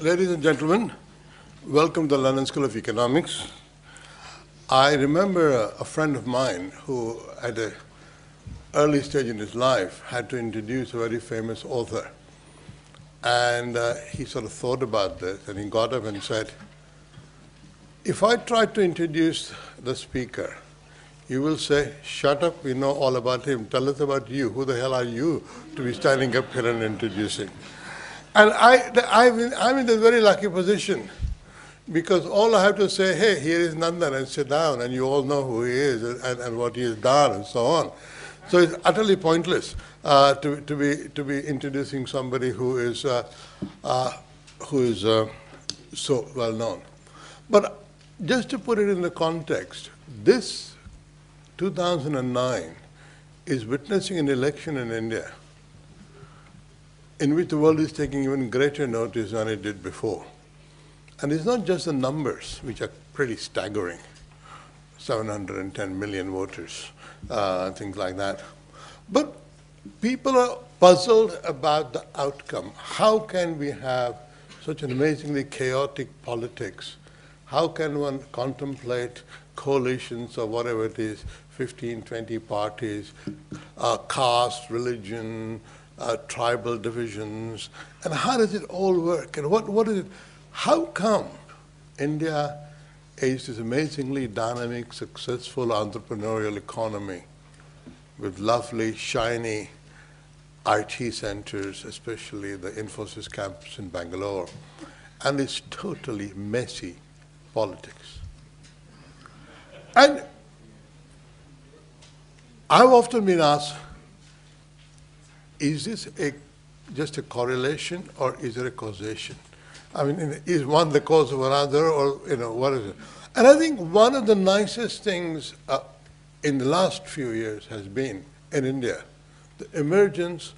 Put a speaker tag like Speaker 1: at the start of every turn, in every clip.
Speaker 1: Ladies and gentlemen, welcome to the London School of Economics. I remember a friend of mine who, at an early stage in his life, had to introduce a very famous author. And he sort of thought about this, and he got up and said, if I try to introduce the speaker, you will say, shut up, we know all about him. Tell us about you. Who the hell are you to be standing up here and introducing? And I'm in this very lucky position, because all I have to say, hey, here is Nandan, and sit down, and you all know who he is and what he has done and so on. So it's utterly pointless to be introducing somebody who is so well known. But just to put it in the context, this 2009 is witnessing an election in India in which the world is taking even greater notice than it did before. And it's not just the numbers, which are pretty staggering, 710 million voters, things like that. But people are puzzled about the outcome. How can we have such an amazingly chaotic politics? How can one contemplate coalitions or whatever it is, 15, 20 parties, caste, religion, tribal divisions, and how does it all work? And what is it? How come India is this amazingly dynamic, successful entrepreneurial economy with lovely, shiny IT centers, especially the Infosys campus in Bangalore, and it's totally messy politics? And I've often been asked, is this just a correlation, or is there a causation? I mean, is one the cause of another, or what is it? And I think one of the nicest things in the last few years has been, in India, the emergence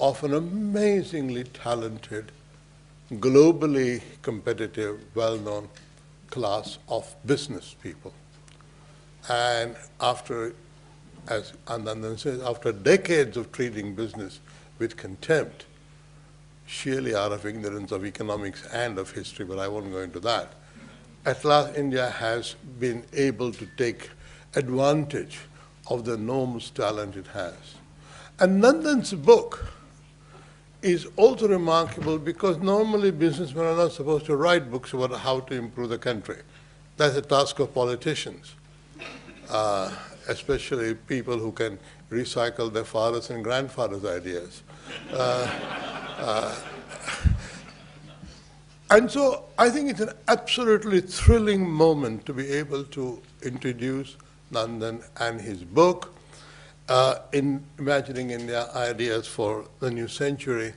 Speaker 1: of an amazingly talented, globally competitive, well-known class of business people. And after, as Nandan says, after decades of treating business with contempt, sheerly out of ignorance of economics and of history, but I won't go into that, at last India has been able to take advantage of the enormous talent it has. And Nandan's book is also remarkable because normally businessmen are not supposed to write books about how to improve the country. That's the task of politicians, especially people who can recycle their fathers' and grandfathers' ideas. And so I think it's an absolutely thrilling moment to be able to introduce Nandan and his book, in Imagining India, Ideas for the New Century.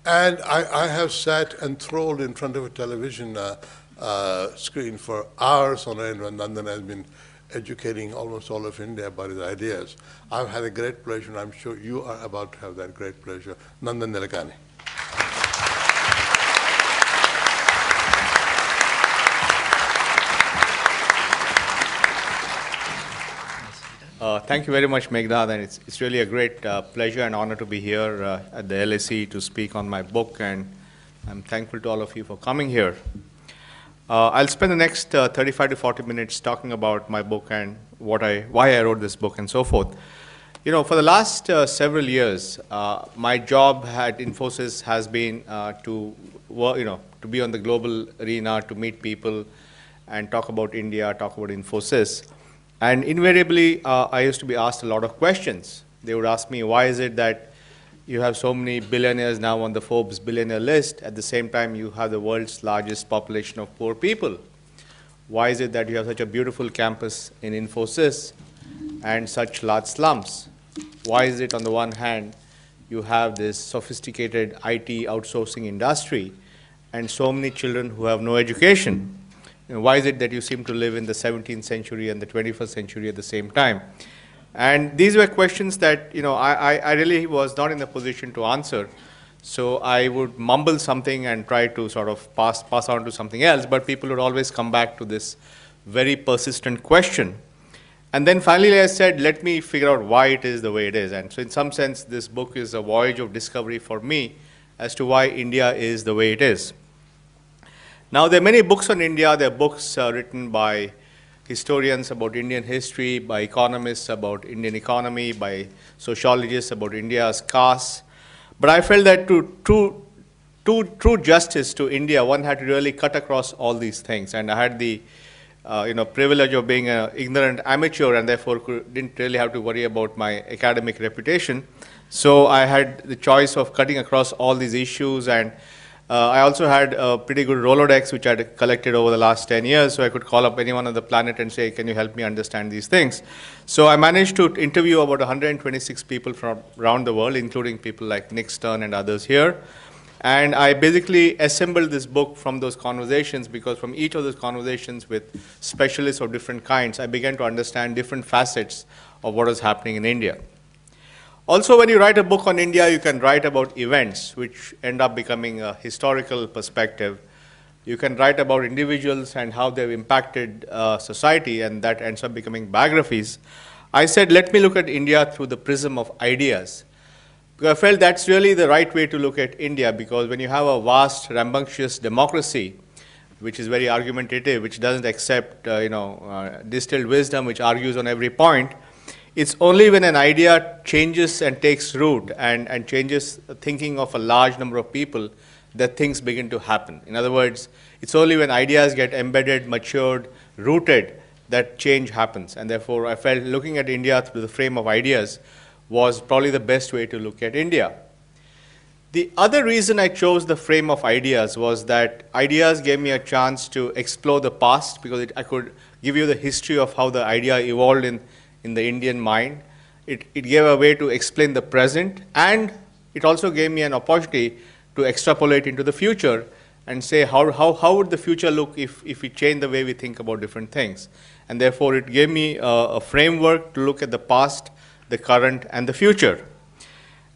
Speaker 1: And I have sat enthralled in front of a television screen for hours on end when Nandan has been educating almost all of India about his ideas. I've had a great pleasure, and I'm sure you are about to have that great pleasure. Nandan Nilekani.
Speaker 2: Thank you very much, Meghnad, and it's really a great pleasure and honor to be here at the LSE to speak on my book, and I'm thankful to all of you for coming here. I'll spend the next 35 to 40 minutes talking about my book and why I wrote this book and so forth. For the last several years, my job at Infosys has been to work, to be on the global arena, to meet people and talk about India, talk about Infosys. And invariably, I used to be asked a lot of questions. They would ask me, why is it that you have so many billionaires now on the Forbes billionaire list? At the same time, you have the world's largest population of poor people. Why is it that you have such a beautiful campus in Infosys and such large slums? Why is it, on the one hand, you have this sophisticated IT outsourcing industry and so many children who have no education? Why is it that you seem to live in the 17th century and the 21st century at the same time? And these were questions that I really was not in a position to answer. So I would mumble something and try to sort of pass on to something else, but people would always come back to this very persistent question. And then finally I said, let me figure out why it is the way it is. And so in some sense, this book is a voyage of discovery for me as to why India is the way it is. Now, there are many books on India. There are books written by historians about Indian history, by economists about Indian economy, by sociologists about India's caste. But I felt that to true justice to India, one had to really cut across all these things. And I had the privilege of being an ignorant amateur, and therefore didn't really have to worry about my academic reputation. So I had the choice of cutting across all these issues, and I also had a pretty good Rolodex, which I had collected over the last 10 years, so I could call up anyone on the planet and say, can you help me understand these things? So I managed to interview about 126 people from around the world, including people like Nick Stern and others here. And I basically assembled this book from those conversations, because from each of those conversations with specialists of different kinds, I began to understand different facets of what was happening in India. Also, when you write a book on India, you can write about events which end up becoming a historical perspective. You can write about individuals and how they've impacted society, and that ends up becoming biographies. I said, let me look at India through the prism of ideas. Because I felt that's really the right way to look at India, because when you have a vast, rambunctious democracy, which is very argumentative, which doesn't accept distilled wisdom, which argues on every point, it's only when an idea changes and takes root and changes the thinking of a large number of people that things begin to happen. In other words, it's only when ideas get embedded, matured, rooted, that change happens. And therefore, I felt looking at India through the frame of ideas was probably the best way to look at India. The other reason I chose the frame of ideas was that ideas gave me a chance to explore the past, because I could give you the history of how the idea evolved in the Indian mind. It gave a way to explain the present, and it also gave me an opportunity to extrapolate into the future and say how would the future look if we change the way we think about different things. And therefore, it gave me a framework to look at the past, the current, and the future.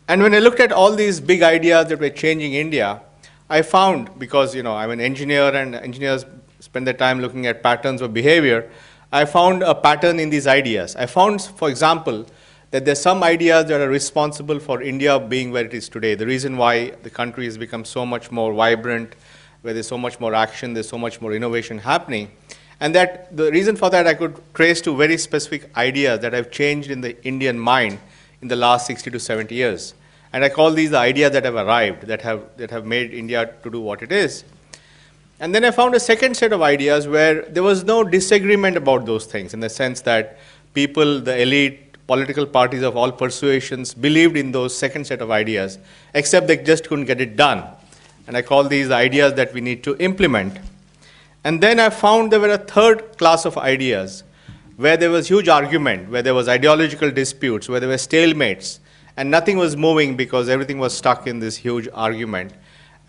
Speaker 2: And when I looked at all these big ideas that were changing India, I found, because I'm an engineer and engineers spend their time looking at patterns of behavior, I found a pattern in these ideas. I found, for example, that there's some ideas that are responsible for India being where it is today. The reason why the country has become so much more vibrant, where there's so much more action, there's so much more innovation happening. And that the reason for that I could trace to very specific ideas that have changed in the Indian mind in the last 60 to 70 years. And I call these the ideas that have arrived, that have made India to do what it is. And then I found a second set of ideas where there was no disagreement about those things, in the sense that people, the elite, political parties of all persuasions believed in those second set of ideas, except they just couldn't get it done. And I call these the ideas that we need to implement. And then I found there were a third class of ideas where there was huge argument, where there was ideological disputes, where there were stalemates, and nothing was moving because everything was stuck in this huge argument.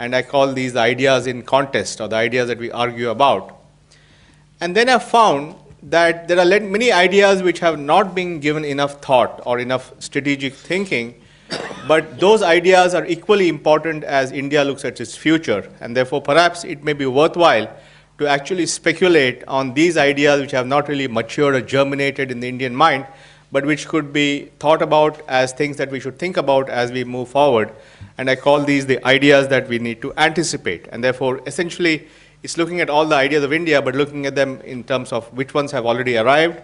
Speaker 2: And I call these the ideas in contest, or the ideas that we argue about. And then I found that there are many ideas which have not been given enough thought or enough strategic thinking, but those ideas are equally important as India looks at its future. And therefore, perhaps it may be worthwhile to actually speculate on these ideas which have not really matured or germinated in the Indian mind, but which could be thought about as things that we should think about as we move forward. And I call these the ideas that we need to anticipate. And therefore, essentially, it's looking at all the ideas of India, but looking at them in terms of which ones have already arrived,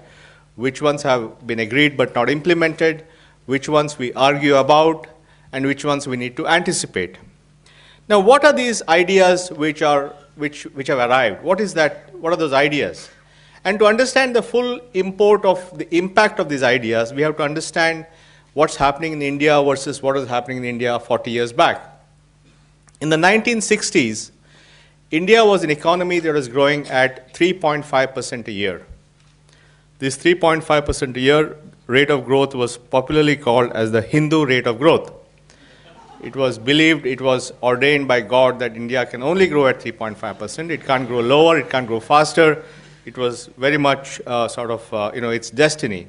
Speaker 2: which ones have been agreed but not implemented, which ones we argue about, and which ones we need to anticipate. Now, what are these ideas which have arrived? What is that? What are those ideas? And to understand the full import of the impact of these ideas, we have to understand what's happening in India versus what was happening in India 40 years back. In the 1960s, India was an economy that was growing at 3.5% a year. This 3.5% a year rate of growth was popularly called as the Hindu rate of growth. It was believed, it was ordained by God that India can only grow at 3.5%. It can't grow lower, it can't grow faster. It was very much its destiny.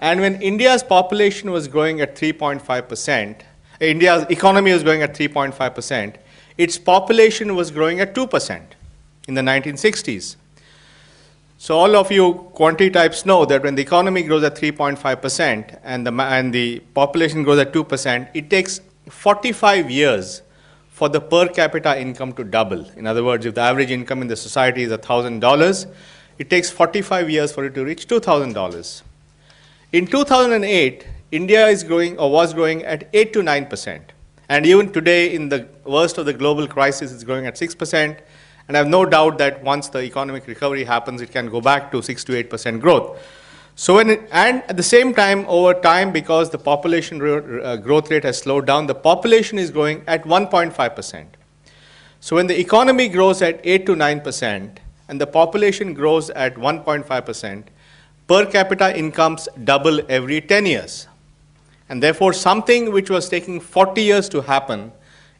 Speaker 2: And when India's population was growing at 3.5%, India's economy was growing at 3.5%, its population was growing at 2% in the 1960s. So all of you quantity types know that when the economy grows at 3.5% and the population grows at 2%, it takes 45 years for the per capita income to double. In other words, if the average income in the society is $1,000, it takes 45 years for it to reach $2,000. In 2008, India is growing or was growing at 8 to 9%. And even today, in the worst of the global crisis, it's growing at 6%. And I have no doubt that once the economic recovery happens, it can go back to 6 to 8% growth. So and at the same time, over time, because the population growth rate has slowed down, the population is growing at 1.5%. So when the economy grows at 8 to 9% and the population grows at 1.5%, per capita incomes double every 10 years. And therefore, something which was taking 40 years to happen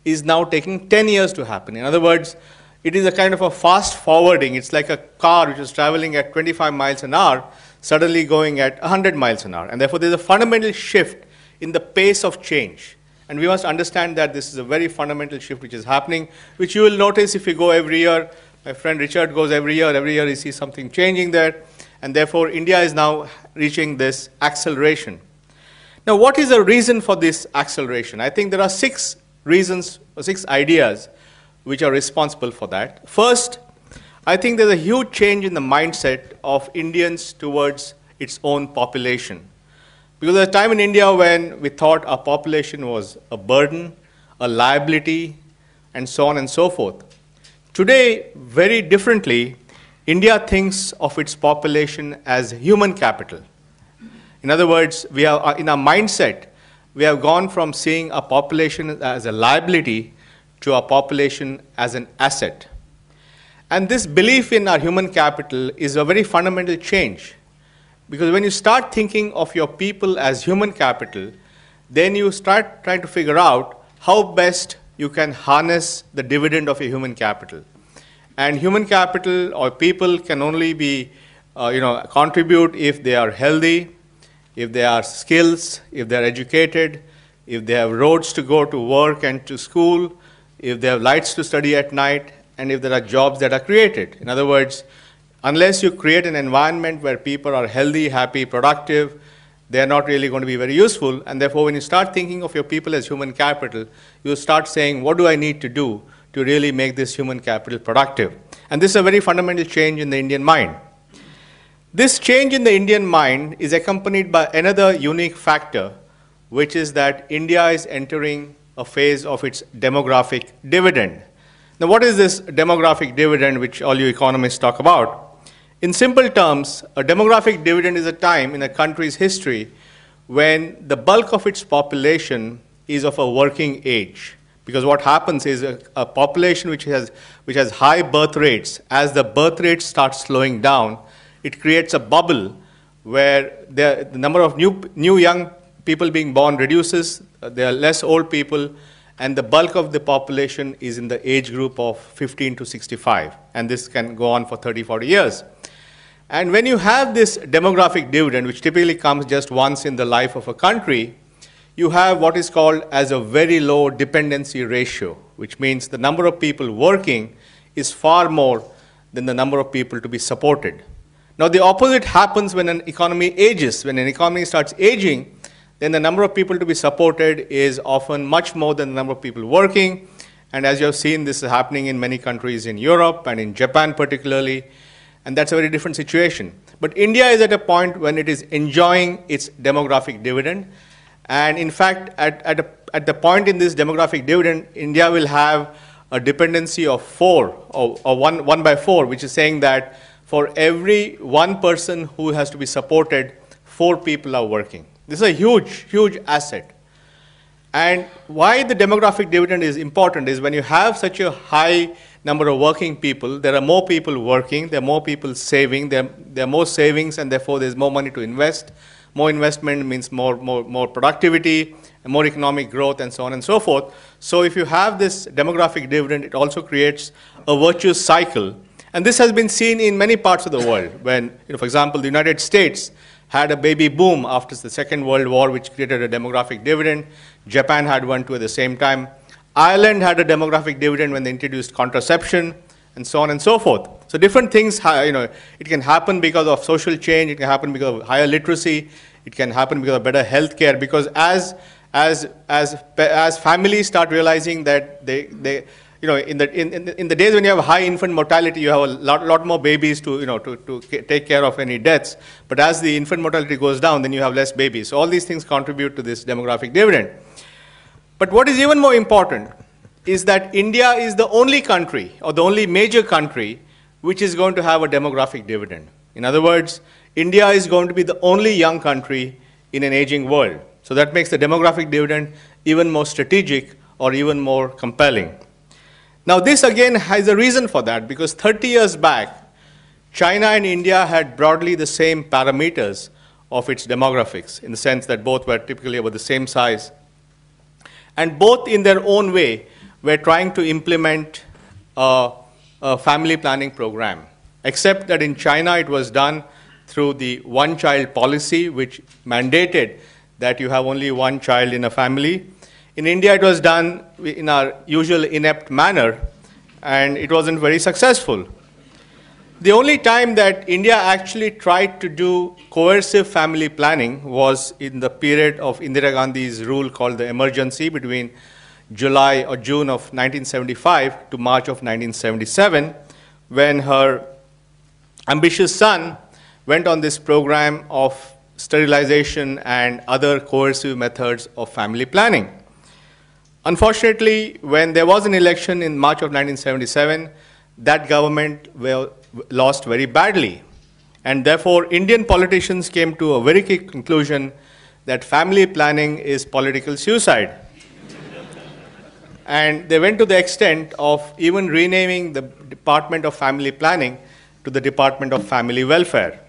Speaker 2: is now taking 10 years to happen. In other words, it is a kind of a fast forwarding. It's like a car which is traveling at 25 miles an hour, suddenly going at 100 miles an hour. And therefore, there's a fundamental shift in the pace of change. And we must understand that this is a very fundamental shift which is happening, which you will notice if you go every year. My friend Richard goes every year he sees something changing there. And therefore, India is now reaching this acceleration. Now, what is the reason for this acceleration? I think there are 6 reasons, or 6 ideas which are responsible for that. First, I think there's a huge change in the mindset of Indians towards its own population. Because there's a time in India when we thought our population was a burden, a liability, and so on and so forth. Today, very differently, India thinks of its population as human capital. In other words, we are, in our mindset, we have gone from seeing our population as a liability to our population as an asset. And this belief in our human capital is a very fundamental change. Because when you start thinking of your people as human capital, then you start trying to figure out how best you can harness the dividend of your human capital. And human capital or people can only be, contribute if they are healthy, if they are skills, if they are educated, if they have roads to go to work and to school, if they have lights to study at night, and if there are jobs that are created. In other words, unless you create an environment where people are healthy, happy, productive, they are not really going to be very useful. And therefore, when you start thinking of your people as human capital, you start saying, what do I need to do to really make this human capital productive? And this is a very fundamental change in the Indian mind. This change in the Indian mind is accompanied by another unique factor, which is that India is entering a phase of its demographic dividend. Now, what is this demographic dividend which all you economists talk about? In simple terms, a demographic dividend is a time in a country's history when the bulk of its population is of a working age. Because what happens is a population which has high birth rates, as the birth rate starts slowing down, it creates a bubble where the number of new young people being born reduces, there are less old people, and the bulk of the population is in the age group of 15 to 65. And this can go on for 30, 40 years. And when you have this demographic dividend, which typically comes just once in the life of a country, you have what is called as a very low dependency ratio, which means the number of people working is far more than the number of people to be supported. Now, the opposite happens when an economy ages. When an economy starts aging, then the number of people to be supported is often much more than the number of people working. And as you have seen, this is happening in many countries in Europe and in Japan particularly. And that's a very different situation. But India is at a point when it is enjoying its demographic dividend. And in fact, at the point in this demographic dividend, India will have a dependency of 4, or 1 by 4, which is saying that for every 1 person who has to be supported, 4 people are working. This is a huge, huge asset. And why the demographic dividend is important is when you have such a high number of working people, there are more people working, there are more people saving, there are more savings, and therefore there's more money to invest. More investment means more productivity, and more economic growth, and so on and so forth. So if you have this demographic dividend, it also creates a virtuous cycle. And this has been seen in many parts of the world. When, for example, the United States had a baby boom after the Second World War, which created a demographic dividend. Japan had one too at the same time. Ireland had a demographic dividend when they introduced contraception, and so on and so forth. So different things, it can happen because of social change, it can happen because of higher literacy, it can happen because of better health care, because as as families start realizing that they you know, in the days when you have high infant mortality, you have a lot more babies to take care of any deaths. But as the infant mortality goes down, then you have less babies. So all these things contribute to this demographic dividend. But what is even more important is that India is the only country, or the only major country, which is going to have a demographic dividend. In other words, India is going to be the only young country in an aging world. So that makes the demographic dividend even more strategic or even more compelling. Now this again has a reason for that, because 30 years back, China and India had broadly the same parameters of its demographics, in the sense that both were typically about the same size. And both in their own way were trying to implement a family planning program, except that in China it was done through the one-child policy, which mandated that you have only one child in a family. In India, it was done in our usual inept manner, and it wasn't very successful. The only time that India actually tried to do coercive family planning was in the period of Indira Gandhi's rule called the emergency, between July or June of 1975 to March of 1977, when her ambitious son went on this program of sterilization and other coercive methods of family planning. Unfortunately, when there was an election in March of 1977, that government lost very badly. And therefore, Indian politicians came to a very quick conclusion that family planning is political suicide. And they went to the extent of even renaming the Department of Family Planning to the Department of Family Welfare.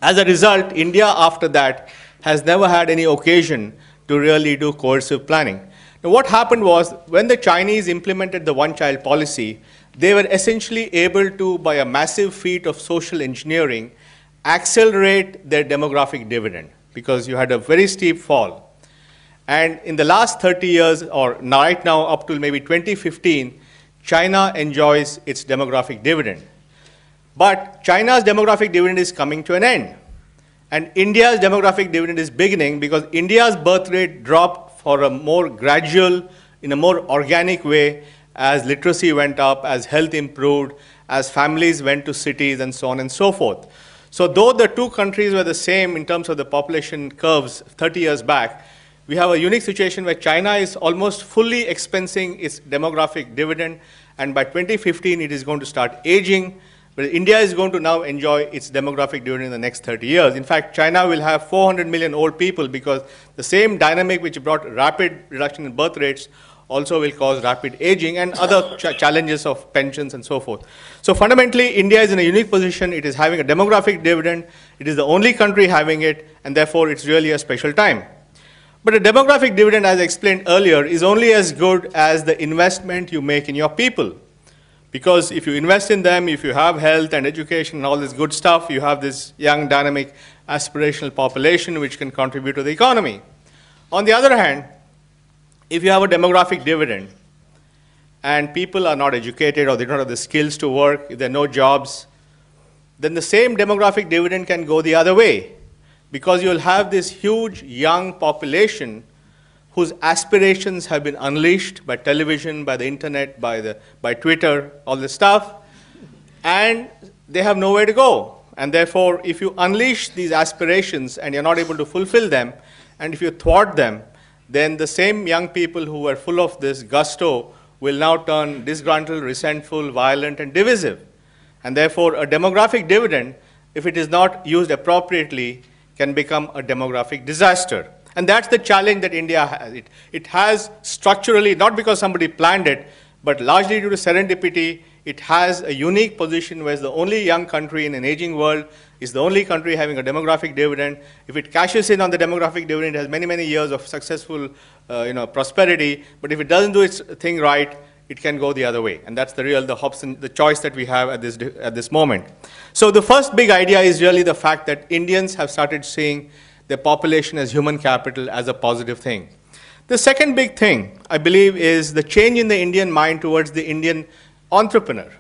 Speaker 2: As a result, India after that has never had any occasion to really do coercive planning. Now, what happened was, when the Chinese implemented the one-child policy, they were essentially able to, by a massive feat of social engineering, accelerate their demographic dividend, because you had a very steep fall. And in the last 30 years, or right now up to maybe 2015, China enjoys its demographic dividend. But China's demographic dividend is coming to an end. And India's demographic dividend is beginning, because India's birth rate dropped for a more gradual, in a more organic way, as literacy went up, as health improved, as families went to cities, and so on and so forth. So though the two countries were the same in terms of the population curves 30 years back, we have a unique situation where China is almost fully expensing its demographic dividend, and by 2015 it is going to start aging, but India is going to now enjoy its demographic dividend in the next 30 years. In fact, China will have 400 million old people, because the same dynamic which brought rapid reduction in birth rates also will cause rapid aging and other challenges of pensions and so forth. So fundamentally, India is in a unique position. It is having a demographic dividend. It is the only country having it, and therefore it's really a special time. But a demographic dividend, as I explained earlier, is only as good as the investment you make in your people. Because if you invest in them, if you have health and education and all this good stuff, you have this young, dynamic, aspirational population which can contribute to the economy. On the other hand, if you have a demographic dividend and people are not educated, or they don't have the skills to work, if there are no jobs, then the same demographic dividend can go the other way, because you'll have this huge young population whose aspirations have been unleashed by television, by the internet, by Twitter, all this stuff, and they have nowhere to go. And therefore, if you unleash these aspirations and you're not able to fulfill them, and if you thwart them, then the same young people who were full of this gusto will now turn disgruntled, resentful, violent, and divisive. And therefore, a demographic dividend, if it is not used appropriately, can become a demographic disaster. And that's the challenge that India has. It has structurally, not because somebody planned it, but largely due to serendipity, it has a unique position where it's the only young country in an aging world, is the only country having a demographic dividend. If it cashes in on the demographic dividend, it has many, many years of successful prosperity. But if it doesn't do its thing right, it can go the other way. And that's the choice that we have at this moment. So the first big idea is really the fact that Indians have started seeing their population as human capital, as a positive thing. The second big thing, I believe, is the change in the Indian mind towards the Indian entrepreneur.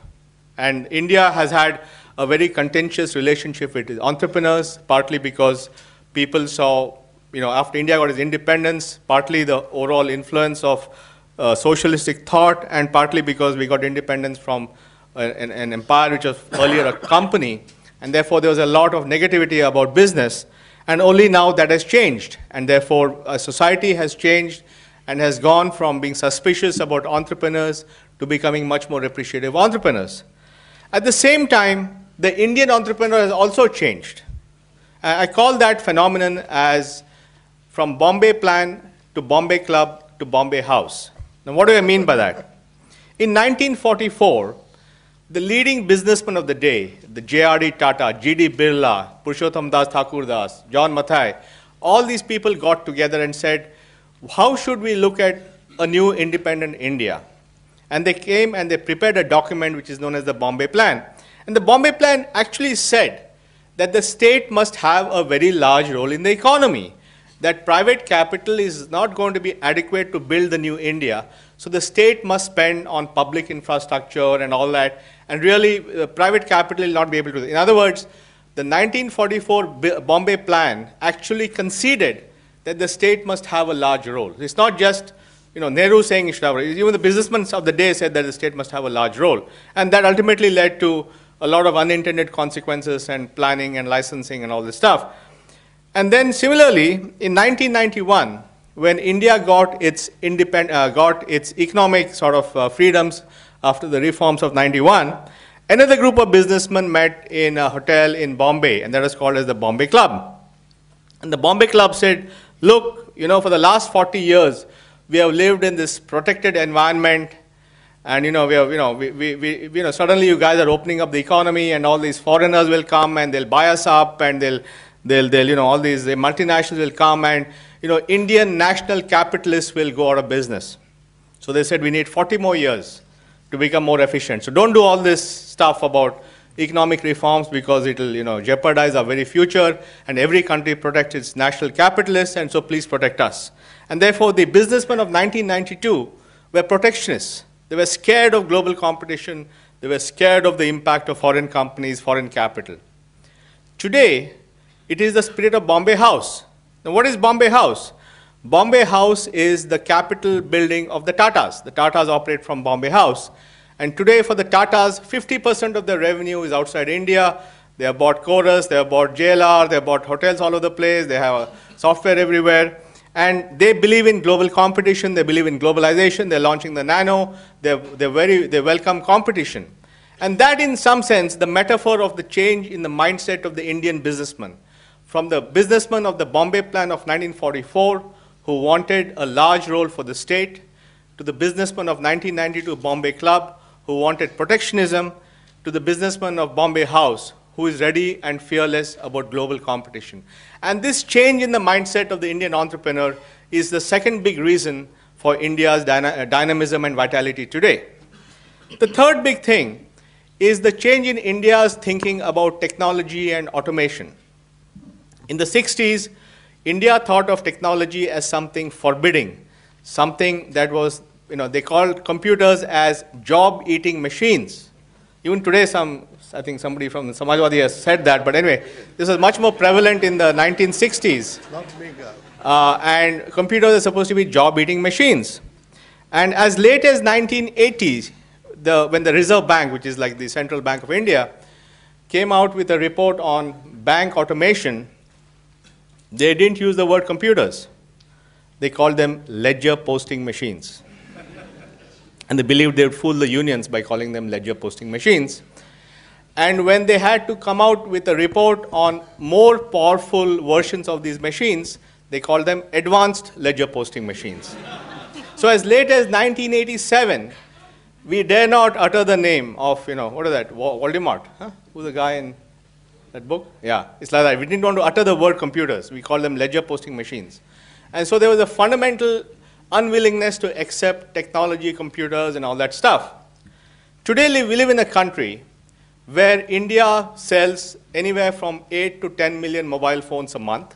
Speaker 2: And India has had a very contentious relationship with its entrepreneurs, partly because people saw after India got its independence, partly the overall influence of socialistic thought, and partly because we got independence from an empire which was earlier a company, and therefore there was a lot of negativity about business, and only now that has changed, and therefore society has changed and has gone from being suspicious about entrepreneurs to becoming much more appreciative of entrepreneurs. At the same time, the Indian entrepreneur has also changed. I call that phenomenon as from Bombay Plan to Bombay Club to Bombay House. Now, what do I mean by that? In 1944, the leading businessmen of the day, the J.R.D. Tata, G.D. Birla, Purushottam Das Thakur Das, John Mathai, all these people got together and said, how should we look at a new independent India? And they came and they prepared a document which is known as the Bombay Plan. And the Bombay Plan actually said that the state must have a very large role in the economy, that private capital is not going to be adequate to build the new India. So the state must spend on public infrastructure and all that, and really private capital will not be able to. In other words, the 1944 Bombay Plan actually conceded that the state must have a large role. It's not just Nehru saying it should have, even the businessmen of the day said that the state must have a large role. And that ultimately led to a lot of unintended consequences and planning and licensing and all this stuff. And then similarly, in 1991, when India got its economic sort of freedoms after the reforms of 91, another group of businessmen met in a hotel in Bombay, and that was called as the Bombay Club. And the Bombay Club said, look, for the last 40 years, we have lived in this protected environment, and suddenly you guys are opening up the economy, and all these foreigners will come and they'll buy us up, and all these multinationals will come, and Indian national capitalists will go out of business. So they said we need 40 more years to become more efficient. So don't do all this stuff about economic reforms, because it will jeopardize our very future, and every country protects its national capitalists, and so please protect us. And therefore the businessmen of 1992 were protectionists. They were scared of global competition. They were scared of the impact of foreign companies, foreign capital. Today, it is the spirit of Bombay House. Now, what is Bombay House? Bombay House is the capital building of the Tatas. The Tatas operate from Bombay House. And today, for the Tatas, 50% of their revenue is outside India. They have bought Chorus, they have bought JLR, they have bought hotels all over the place, they have software everywhere. And they believe in global competition, they believe in globalization, they're launching the Nano, they welcome competition. And that, in some sense, the metaphor of the change in the mindset of the Indian businessman. From the businessman of the Bombay Plan of 1944, who wanted a large role for the state, to the businessman of 1992 Bombay Club, who wanted protectionism, to the businessman of Bombay House, who is ready and fearless about global competition. And this change in the mindset of the Indian entrepreneur is the second big reason for India's dynamism and vitality today. The third big thing is the change in India's thinking about technology and automation. In the 60s, India thought of technology as something forbidding, something that was, they called computers as job-eating machines. Even today, I think somebody from Samajwadi has said that, but anyway, this was much more prevalent in the 1960s. And computers are supposed to be job-eating machines. And as late as 1980s, when the Reserve Bank, which is like the Central Bank of India, came out with a report on bank automation, they didn't use the word computers. They called them ledger posting machines. And they believed they would fool the unions by calling them ledger posting machines. And when they had to come out with a report on more powerful versions of these machines, they called them advanced ledger posting machines. So as late as 1987, we dare not utter the name of, what is that, Voldemort? Huh? Who's the guy in that book? Yeah, it's like that. We didn't want to utter the word computers. We call them ledger posting machines. And so there was a fundamental unwillingness to accept technology, computers, and all that stuff. Today, we live in a country where India sells anywhere from 8 to 10 million mobile phones a month.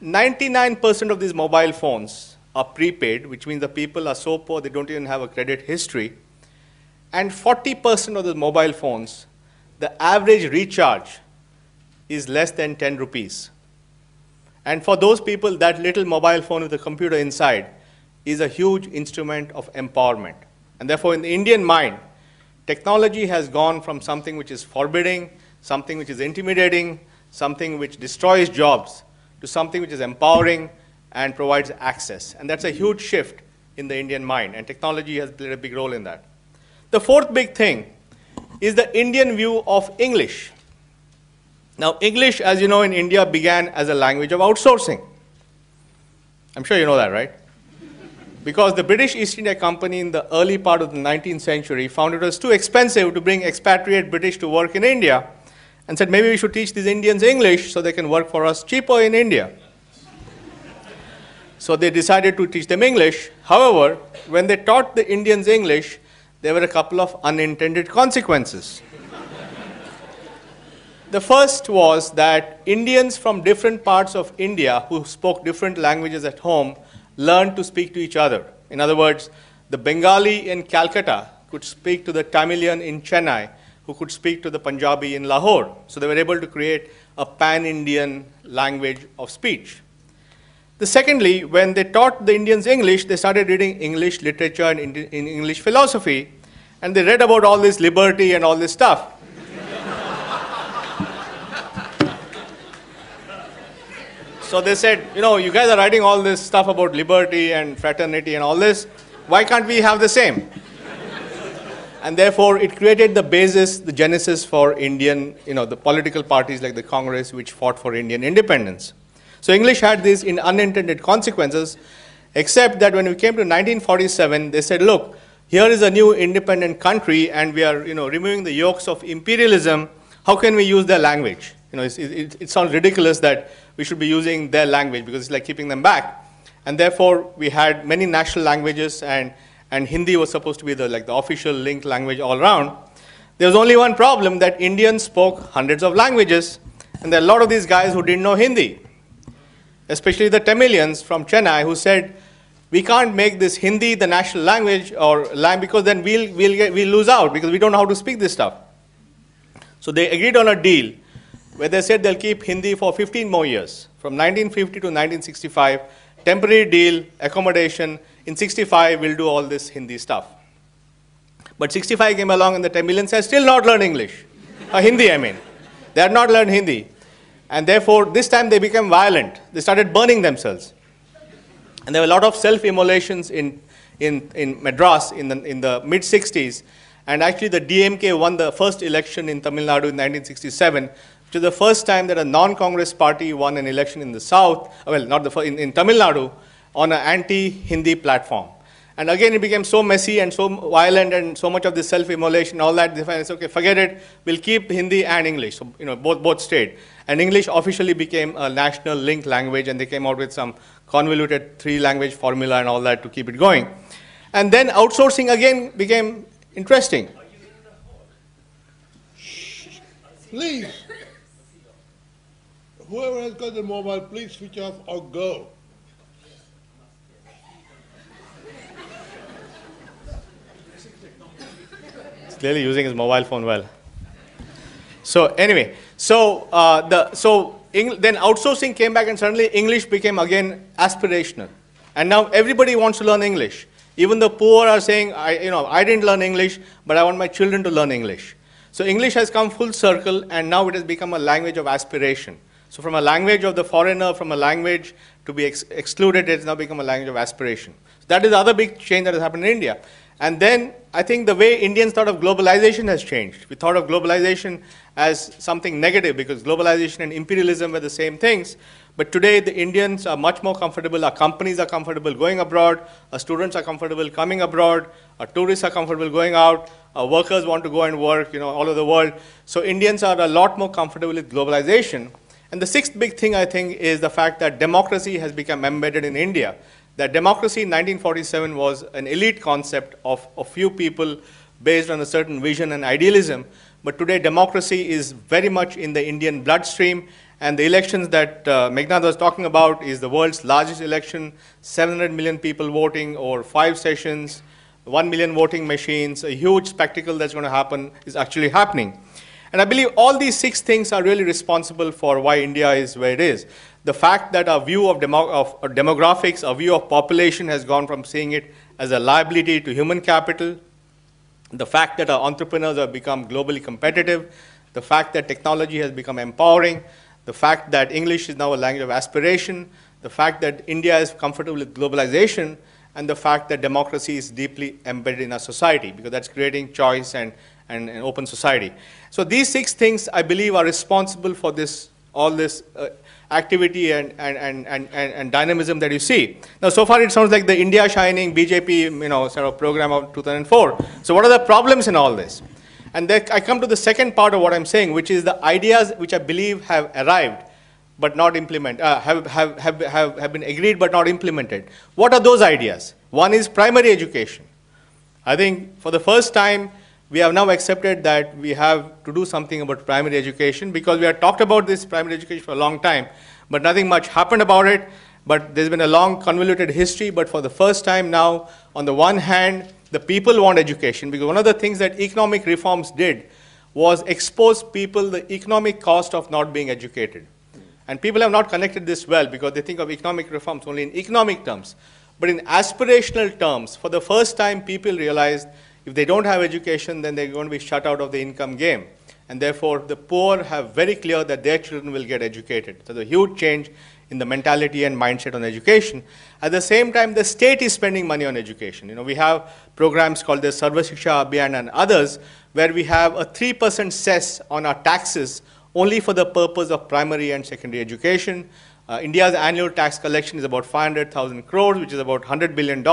Speaker 2: 99% of these mobile phones are prepaid, which means the people are so poor they don't even have a credit history. And 40% of the mobile phones, the average recharge is less than 10 rupees. And for those people, that little mobile phone with a computer inside is a huge instrument of empowerment. And therefore, in the Indian mind, technology has gone from something which is forbidding, something which is intimidating, something which destroys jobs, to something which is empowering and provides access. And that's a huge shift in the Indian mind, and technology has played a big role in that. The fourth big thing is the Indian view of English. Now, English, as you know, in India began as a language of outsourcing. I'm sure you know that, right? Because the British East India Company in the early part of the 19th century found it was too expensive to bring expatriate British to work in India, and said maybe we should teach these Indians English so they can work for us cheaper in India. So they decided to teach them English. However, when they taught the Indians English, there were a couple of unintended consequences. The first was that Indians from different parts of India who spoke different languages at home learned to speak to each other. In other words, the Bengali in Calcutta could speak to the Tamilian in Chennai, who could speak to the Punjabi in Lahore. So they were able to create a pan-Indian language of speech. Secondly, when they taught the Indians English, they started reading English literature and in English philosophy, and they read about all this liberty and all this stuff. So they said, you know, you guys are writing all this stuff about liberty and fraternity and all this. Why can't we have the same? And therefore, it created the basis, the genesis for Indian, the political parties like the Congress, which fought for Indian independence. So English had these unintended consequences, except that when we came to 1947, they said, look, here is a new independent country, and we are, removing the yokes of imperialism. How can we use their language? It sounds ridiculous that we should be using their language because it's like keeping them back. And therefore, we had many national languages, and Hindi was supposed to be the official linked language all around. There was only one problem, that Indians spoke hundreds of languages, and there are a lot of these guys who didn't know Hindi, especially the Tamilians from Chennai, who said, we can't make this Hindi the national language because then we'll lose out because we don't know how to speak this stuff. So they agreed on a deal where they said they'll keep Hindi for 15 more years, from 1950 to 1965, temporary deal, accommodation. In 65, we'll do all this Hindi stuff. But 65 came along and the Tamilians had still not learned English. Hindi, I mean. They had not learned Hindi. And therefore, this time they became violent. They started burning themselves. And there were a lot of self-immolations in Madras in the mid-60s. And actually, the DMK won the first election in Tamil Nadu in 1967, which is the first time that a non-Congress party won an election in the South, well, not the first, in Tamil Nadu, on an anti-Hindi platform. And again, it became so messy and so violent and so much of this self-immolation and all that, they said, okay, forget it, we'll keep Hindi and English. So, both stayed. And English officially became a national linked language, and they came out with some convoluted 3-language formula and all that to keep it going. And then outsourcing again became interesting.
Speaker 1: Please, whoever has got the mobile, please switch off or go.
Speaker 2: He's clearly using his mobile phone well. So anyway, then outsourcing came back, and suddenly English became again aspirational. And now everybody wants to learn English. Even the poor are saying, I didn't learn English, but I want my children to learn English. So English has come full circle, and now it has become a language of aspiration. So from a language of the foreigner, from a language to be excluded, it has now become a language of aspiration. So that is the other big change that has happened in India. And then I think the way Indians thought of globalization has changed. We thought of globalization as something negative because globalization and imperialism were the same things. But today the Indians are much more comfortable, our companies are comfortable going abroad, our students are comfortable coming abroad, our tourists are comfortable going out, our workers want to go and work all over the world. So Indians are a lot more comfortable with globalization. And the sixth big thing, I think, is the fact that democracy has become embedded in India. That democracy in 1947 was an elite concept of a few people based on a certain vision and idealism. But today, democracy is very much in the Indian bloodstream. And the elections that Meghnad was talking about is the world's largest election, 700 million people voting over 5 sessions, 1 million voting machines, a huge spectacle that's going to happen is actually happening. And I believe all these 6 things are really responsible for why India is where it is. The fact that our view of demographics, our view of population has gone from seeing it as a liability to human capital. The fact that our entrepreneurs have become globally competitive. The fact that technology has become empowering. The fact that English is now a language of aspiration. The fact that India is comfortable with globalization. And the fact that democracy is deeply embedded in our society, because that's creating choice and an open society. So these 6 things, I believe, are responsible for all this activity and dynamism that you see. Now, so far it sounds like the India Shining BJP, sort of program of 2004. So what are the problems in all this? And then I come to the second part of what I'm saying, which is the ideas which I believe have arrived but not implemented, have been agreed but not implemented. What are those ideas? One is primary education. I think for the first time, we have now accepted that we have to do something about primary education, because we have talked about this primary education for a long time, but nothing much happened about it. But there's been a long convoluted history, but for the first time now, on the one hand, the people want education, because one of the things that economic reforms did was expose people the economic cost of not being educated. And people have not connected this well, because they think of economic reforms only in economic terms. But in aspirational terms, for the first time, people realized if they don't have education, then they're going to be shut out of the income game. And therefore, the poor have very clear that their children will get educated. So there's a huge change in the mentality and mindset on education. At the same time, the state is spending money on education. We have programs called the Sarva Shiksha Abhiyan and others, where we have a 3% cess on our taxes only for the purpose of primary and secondary education. India's annual tax collection is about 500,000 crores, which is about $100 billion.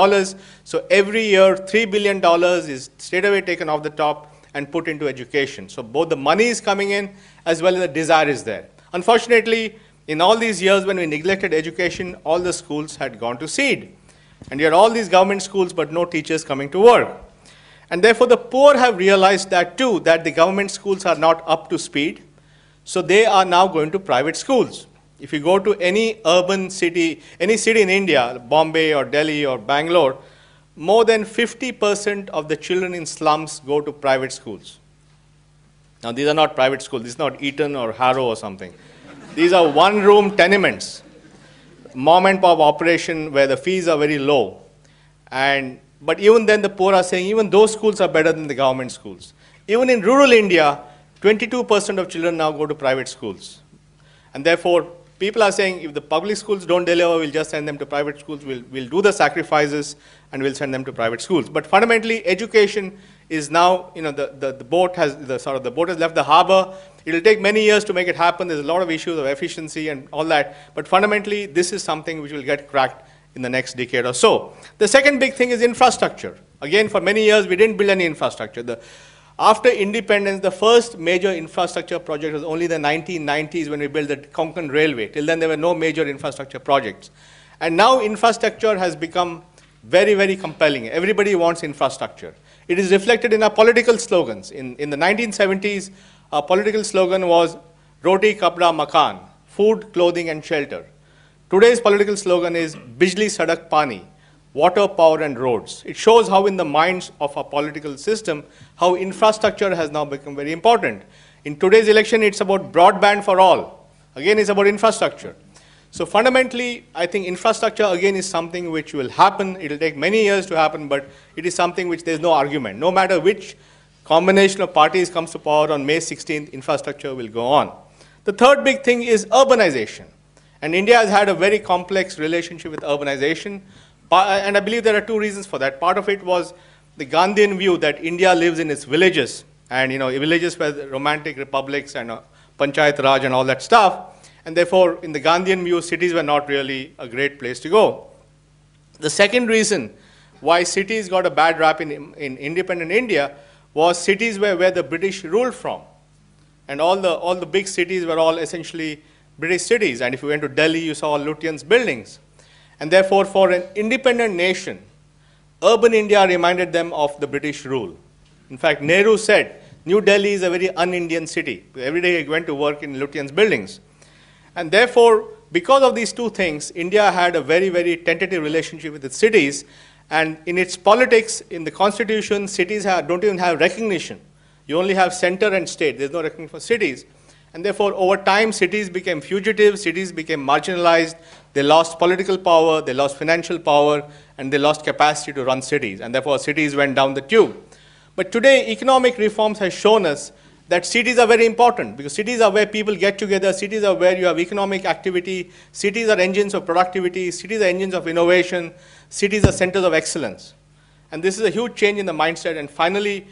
Speaker 2: So every year, $3 billion is straight away taken off the top and put into education. So both the money is coming in as well as the desire is there. Unfortunately, in all these years when we neglected education, all the schools had gone to seed. And you had all these government schools but no teachers coming to work. And therefore, the poor have realized that too, that the government schools are not up to speed. So they are now going to private schools. If you go to any urban city, any city in India, Bombay or Delhi or Bangalore, more than 50% of the children in slums go to private schools. Now, these are not private schools. This is not Eton or Harrow or something. These are one-room tenements, mom and pop operation where the fees are very low. But even then, the poor are saying even those schools are better than the government schools. Even in rural India, 22% of children now go to private schools. And therefore, people are saying if the public schools don't deliver, we'll just send them to private schools. We'll do the sacrifices and we'll send them to private schools. But fundamentally, education is now, the boat has left the harbor. It'll take many years to make it happen. There's a lot of issues of efficiency and all that. But fundamentally, this is something which will get cracked in the next decade or so. The second big thing is infrastructure. Again, for many years, we didn't build any infrastructure. After independence, the first major infrastructure project was only the 1990s when we built the Konkan Railway. Till then, there were no major infrastructure projects. And now infrastructure has become very, very compelling. Everybody wants infrastructure. It is reflected in our political slogans. In the 1970s, our political slogan was Roti, Kapda, Makan, food, clothing, and shelter. Today's political slogan is Bijli, Sadak, Pani, water, power, and roads. It shows how in the minds of our political system, how infrastructure has now become very important. In today's election, it's about broadband for all. Again, it's about infrastructure. So fundamentally, I think infrastructure, again, is something which will happen. It will take many years to happen, but it is something which there's no argument. No matter which combination of parties comes to power on May 16th, infrastructure will go on. The third big thing is urbanization. And India has had a very complex relationship with urbanization. And I believe there are two reasons for that. Part of it was the Gandhian view that India lives in its villages. And villages were romantic republics and Panchayat Raj and all that stuff. And therefore, in the Gandhian view, cities were not really a great place to go. The second reason why cities got a bad rap in independent India was cities were where the British ruled from. And all the big cities were all essentially British cities. And if you went to Delhi, you saw Lutyens' buildings. And therefore, for an independent nation, urban India reminded them of the British rule. In fact, Nehru said, New Delhi is a very un-Indian city. Every day he went to work in Lutyens' buildings. And therefore, because of these two things, India had a very, very tentative relationship with its cities. And in its politics, in the constitution, cities don't even have recognition. You only have center and state. There's no recognition for cities. And therefore, over time, cities became fugitive, cities became marginalized, they lost political power, they lost financial power, and they lost capacity to run cities. And therefore, cities went down the tube. But today, economic reforms has shown us that cities are very important, because cities are where people get together, cities are where you have economic activity, cities are engines of productivity, cities are engines of innovation, cities are centers of excellence. And this is a huge change in the mindset. And finally,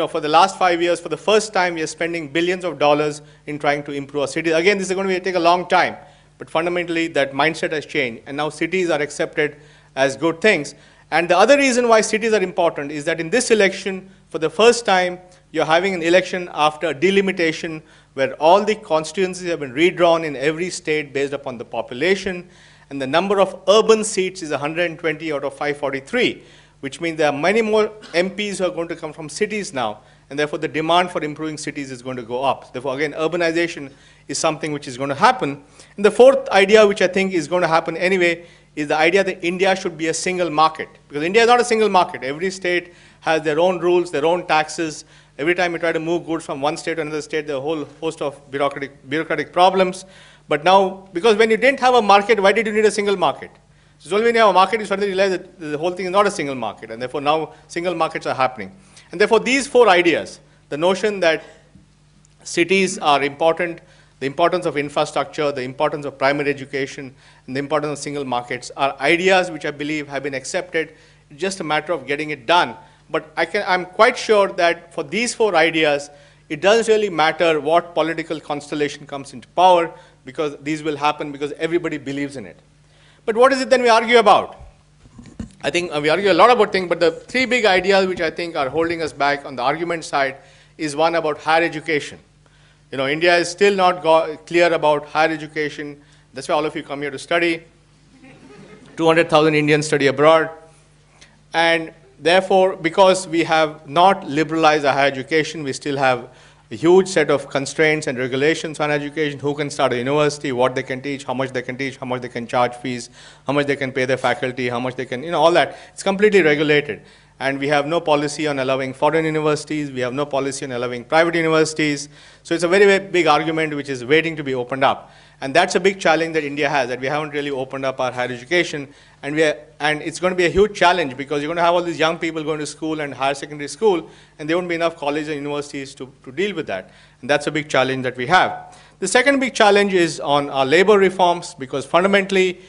Speaker 2: for the last 5 years, for the first time, we are spending billions of dollars in trying to improve our cities. Again, this is going to take a long time, but fundamentally, that mindset has changed, and now cities are accepted as good things. And the other reason why cities are important is that in this election, for the first time, you're having an election after delimitation, where all the constituencies have been redrawn in every state based upon the population, and the number of urban seats is 120 out of 543. Which means there are many more MPs who are going to come from cities now, and therefore the demand for improving cities is going to go up. Therefore, again, urbanization is something which is going to happen. And the fourth idea, which I think is going to happen anyway, is the idea that India should be a single market. Because India is not a single market. Every state has their own rules, their own taxes. Every time you try to move goods from one state to another state, there are a whole host of bureaucratic problems. But now, because when you didn't have a market, why did you need a single market? So only when you have a market, you suddenly realize that the whole thing is not a single market, and therefore now single markets are happening. And therefore these four ideas, the notion that cities are important, the importance of infrastructure, the importance of primary education, and the importance of single markets are ideas which I believe have been accepted. It's just a matter of getting it done. But I'm quite sure that for these four ideas, it doesn't really matter what political constellation comes into power, because these will happen because everybody believes in it. But what is it then we argue about? I think we argue a lot about things, but the three big ideas which I think are holding us back on the argument side is one about higher education. India is still not clear about higher education. That's why all of you come here to study. 200,000 Indians study abroad. And therefore, because we have not liberalized our higher education, we still have a huge set of constraints and regulations on education, who can start a university, what they can teach, how much they can charge fees, how much they can pay their faculty, how much they can, all that. It's completely regulated. And we have no policy on allowing foreign universities, we have no policy on allowing private universities. So it's a very, very big argument which is waiting to be opened up. And that's a big challenge that India has, that we haven't really opened up our higher education. And it's going to be a huge challenge, because you're going to have all these young people going to school and higher secondary school, and there won't be enough colleges and universities to deal with that. And that's a big challenge that we have. The second big challenge is on our labor reforms, because fundamentally,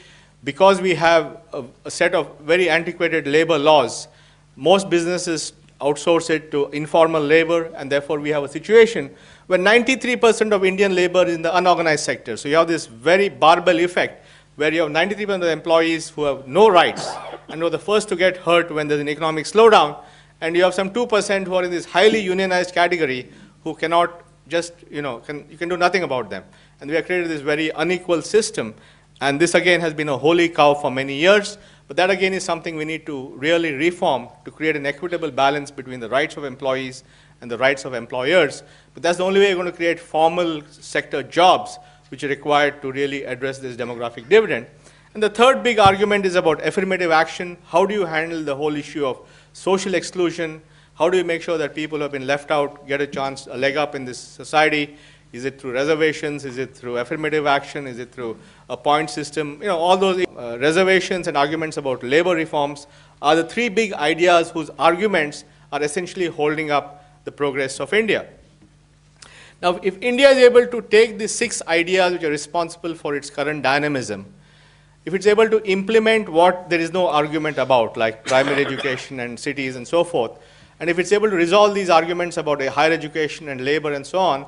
Speaker 2: because we have a set of very antiquated labor laws, most businesses outsource it to informal labor, and therefore we have a situation where 93% of Indian labor is in the unorganized sector. So you have this very barbell effect, where you have 93% of the employees who have no rights and who are the first to get hurt when there's an economic slowdown, and you have some 2% who are in this highly unionized category who cannot just, you can do nothing about them. And we have created this very unequal system, and this again has been a holy cow for many years. But that again is something we need to really reform to create an equitable balance between the rights of employees and the rights of employers. But that's the only way you're going to create formal sector jobs which are required to really address this demographic dividend. And the third big argument is about affirmative action. How do you handle the whole issue of social exclusion? How do you make sure that people who have been left out get a chance, a leg up in this society? Is it through reservations? Is it through affirmative action? Is it through a point system? All those reservations and arguments about labor reforms are the three big ideas whose arguments are essentially holding up the progress of India. Now, if India is able to take these 6 ideas which are responsible for its current dynamism, if it's able to implement what there is no argument about, like primary education and cities and so forth, and if it's able to resolve these arguments about a higher education and labor and so on,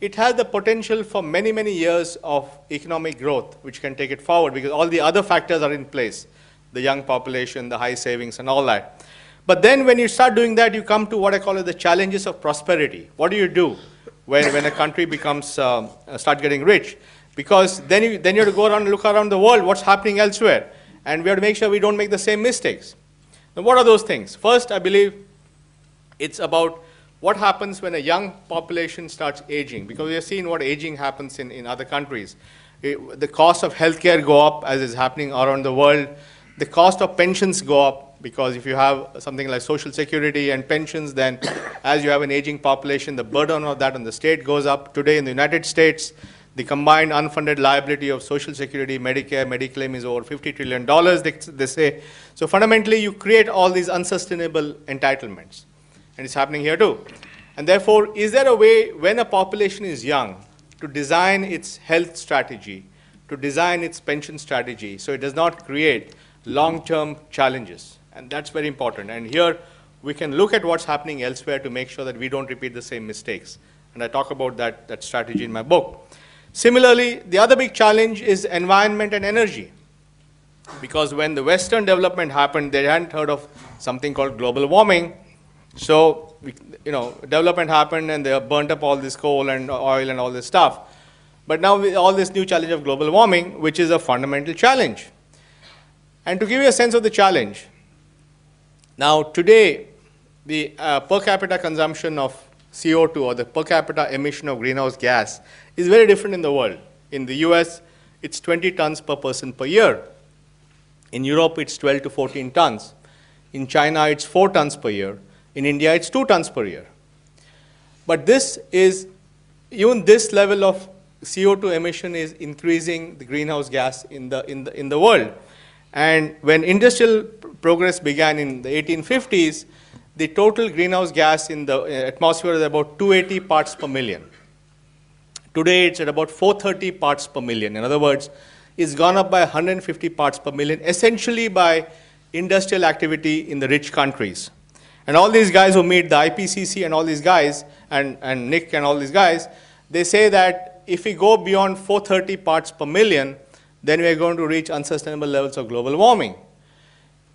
Speaker 2: it has the potential for many, many years of economic growth, which can take it forward, because all the other factors are in place, the young population, the high savings, and all that. But then when you start doing that, you come to what I call the challenges of prosperity. What do you do when a country becomes, start getting rich? Because then you have to go around and look around the world, what's happening elsewhere. And we have to make sure we don't make the same mistakes. Now, what are those things? First, I believe it's about what happens when a young population starts aging, because we have seen what aging happens in other countries. The cost of healthcare go up, as is happening around the world. The cost of pensions go up, because if you have something like social security and pensions, then as you have an aging population, the burden of that on the state goes up. Today in the United States, the combined unfunded liability of social security, Medicare, Mediclaim is over $50 trillion, they say. So fundamentally, you create all these unsustainable entitlements. And it's happening here too. And therefore, is there a way, when a population is young, to design its health strategy, to design its pension strategy, so it does not create long-term challenges? And that's very important. And here, we can look at what's happening elsewhere to make sure that we don't repeat the same mistakes. And I talk about that strategy in my book. Similarly, the other big challenge is environment and energy. Because when the Western development happened, they hadn't heard of something called global warming. So, development happened and they burnt up all this coal and oil and all this stuff. But now with all this new challenge of global warming, which is a fundamental challenge. And to give you a sense of the challenge, now today, the per capita consumption of CO2 or the per capita emission of greenhouse gas is very different in the world. In the US, it's 20 tons per person per year. In Europe, it's 12 to 14 tons. In China, it's 4 tons per year. In India, it's 2 tons per year. But even this level of CO2 emission is increasing the greenhouse gas in the world. And when industrial progress began in the 1850s, the total greenhouse gas in the atmosphere is about 280 parts per million. Today, it's at about 430 parts per million. In other words, it's gone up by 150 parts per million, essentially by industrial activity in the rich countries. And all these guys who meet the IPCC and all these guys, and Nick and all these guys, they say that if we go beyond 430 parts per million, then we are going to reach unsustainable levels of global warming,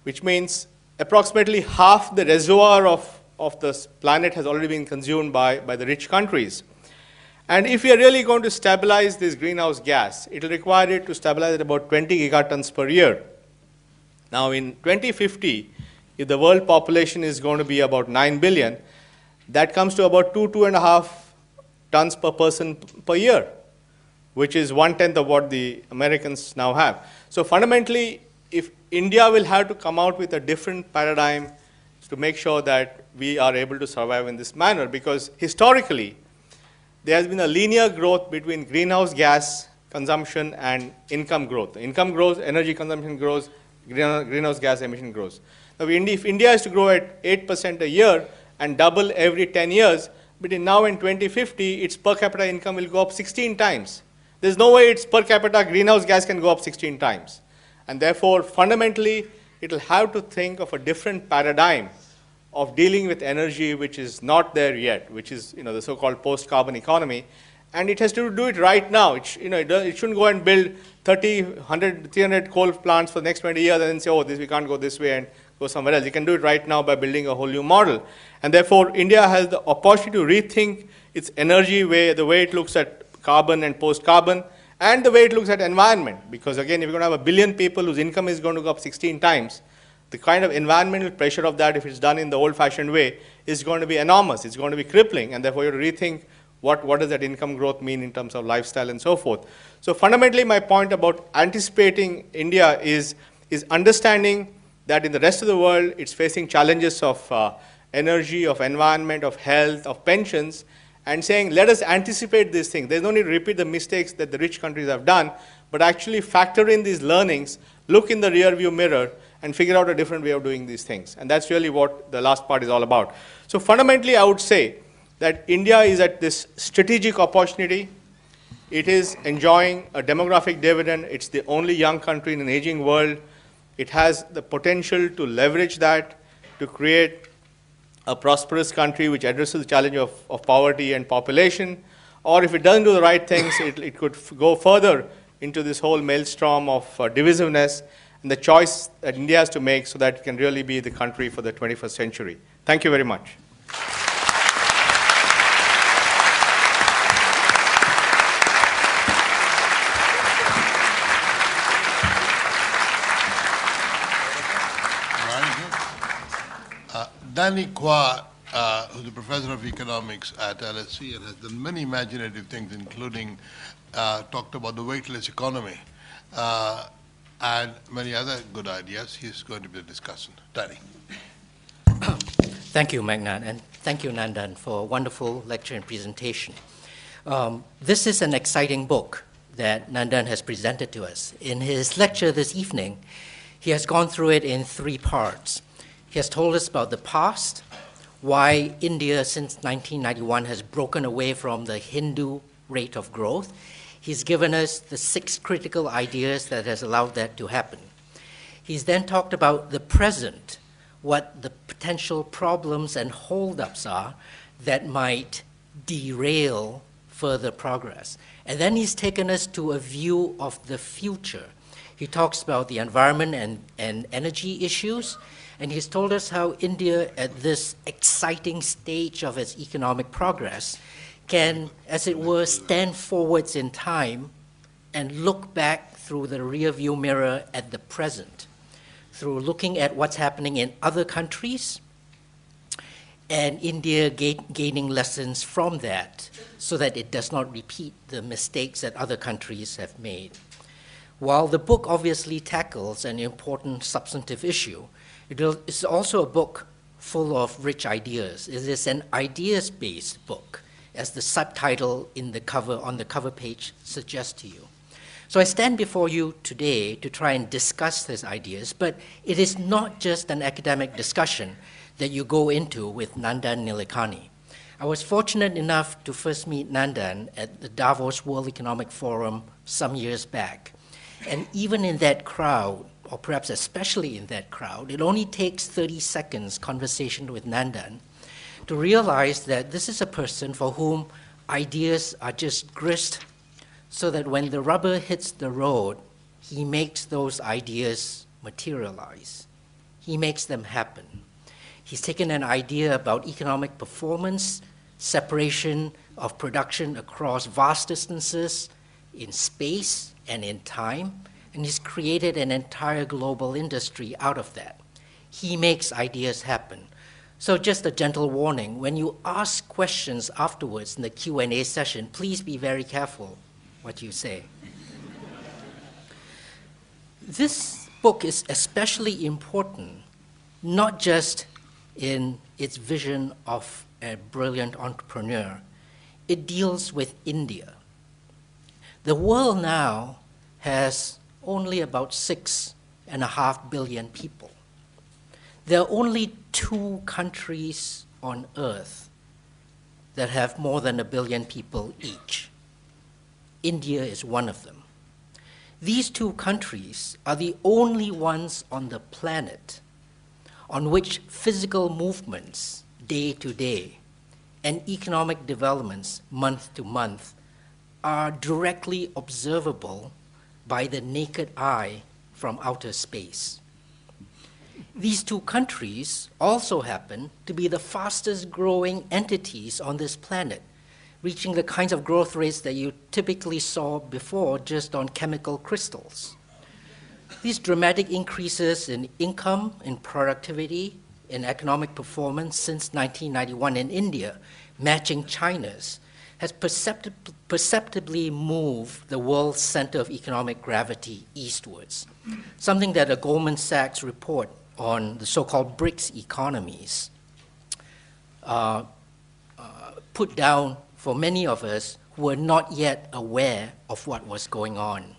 Speaker 2: which means approximately half the reservoir of the planet has already been consumed by the rich countries. And if we are really going to stabilize this greenhouse gas, it will require it to stabilize at about 20 gigatons per year. Now in 2050, if the world population is going to be about 9 billion, that comes to about 2.5 tons per person per year, which is 1/10 of what the Americans now have. So fundamentally, if India will have to come out with a different paradigm to make sure that we are able to survive in this manner, because historically, there has been a linear growth between greenhouse gas consumption and income growth. Income grows, energy consumption grows, greenhouse gas emission grows. Now, if India is to grow at 8% a year and double every 10 years, between now and 2050, its per capita income will go up 16 times. There's no way its per capita greenhouse gas can go up 16 times. And therefore, fundamentally, it will have to think of a different paradigm of dealing with energy which is not there yet, which is the so-called post-carbon economy. And it has to do it right now. It shouldn't go and build 30, 100, 300 coal plants for the next 20 years and then say, oh, we can't go this way and go somewhere else. You can do it right now by building a whole new model. And therefore, India has the opportunity to rethink its energy the way it looks at carbon and post-carbon, and the way it looks at environment. Because again, if you're going to have 1 billion people whose income is going to go up 16 times, the kind of environmental pressure of that, if it's done in the old-fashioned way, is going to be enormous. It's going to be crippling, and therefore you have to rethink what does that income growth mean in terms of lifestyle and so forth. So fundamentally, my point about anticipating India is understanding that in the rest of the world, it's facing challenges of energy, of environment, of health, of pensions, and saying, let us anticipate these things. There's no need to repeat the mistakes that the rich countries have done, but actually factor in these learnings, look in the rearview mirror, and figure out a different way of doing these things. And that's really what the last part is all about. So fundamentally, I would say that India is at this strategic opportunity. It is enjoying a demographic dividend. It's the only young country in an aging world. It has the potential to leverage that to create a prosperous country which addresses the challenge of poverty and population. Or if it doesn't do the right things, it could go further into this whole maelstrom of divisiveness, and the choice that India has to make so that it can really be the country for the 21st century. Thank you very much.
Speaker 1: Danny Kwa, who's a professor of economics at LSE and has done many imaginative things, including talked about the weightless economy. and many other good ideas. He's going to be the discussant. Danny.
Speaker 3: Thank you, Magnan, and thank you, Nandan, for a wonderful lecture and presentation. This is an exciting book that Nandan has presented to us. In his lecture this evening, he has gone through it in 3 parts. He has told us about the past, why India since 1991 has broken away from the Hindu rate of growth. He's given us the 6 critical ideas that has allowed that to happen. He's then talked about the present, what the potential problems and holdups are that might derail further progress. And then he's taken us to a view of the future. He talks about the environment and energy issues, and he's told us how India, at this exciting stage of its economic progress, can, as it were, stand forwards in time and look back through the rearview mirror at the present, through looking at what's happening in other countries, and India gaining lessons from that so that it does not repeat the mistakes that other countries have made. While the book obviously tackles an important substantive issue, it is also a book full of rich ideas. It is an ideas-based book, as the subtitle on the cover page suggests to you. So I stand before you today to try and discuss these ideas, but it is not just an academic discussion that you go into with Nandan Nilekani. I was fortunate enough to first meet Nandan at the Davos World Economic Forum some years back. And even in that crowd, or perhaps especially in that crowd, it only takes 30 seconds conversation with Nandan to realize that this is a person for whom ideas are just grist, so that when the rubber hits the road, he makes those ideas materialize. He makes them happen. He's taken an idea about economic performance, separation of production across vast distances in space and in time, and he's created an entire global industry out of that. He makes ideas happen. So just a gentle warning, when you ask questions afterwards in the Q&A session, please be very careful what you say. This book is especially important, not just in its vision of a brilliant entrepreneur. It deals with India. The world now has only about 6.5 billion people. There are only 2 countries on earth that have more than 1 billion people each. India is one of them. These 2 countries are the only ones on the planet on which physical movements day to day and economic developments month to month are directly observable by the naked eye from outer space. These 2 countries also happen to be the fastest growing entities on this planet, reaching the kinds of growth rates that you typically saw before just on chemical crystals. These dramatic increases in income, in productivity, in economic performance since 1991 in India, matching China's, has perceptibly moved the world's center of economic gravity eastwards, something that a Goldman Sachs report on the so-called BRICS economies put down for many of us who were not yet aware of what was going on.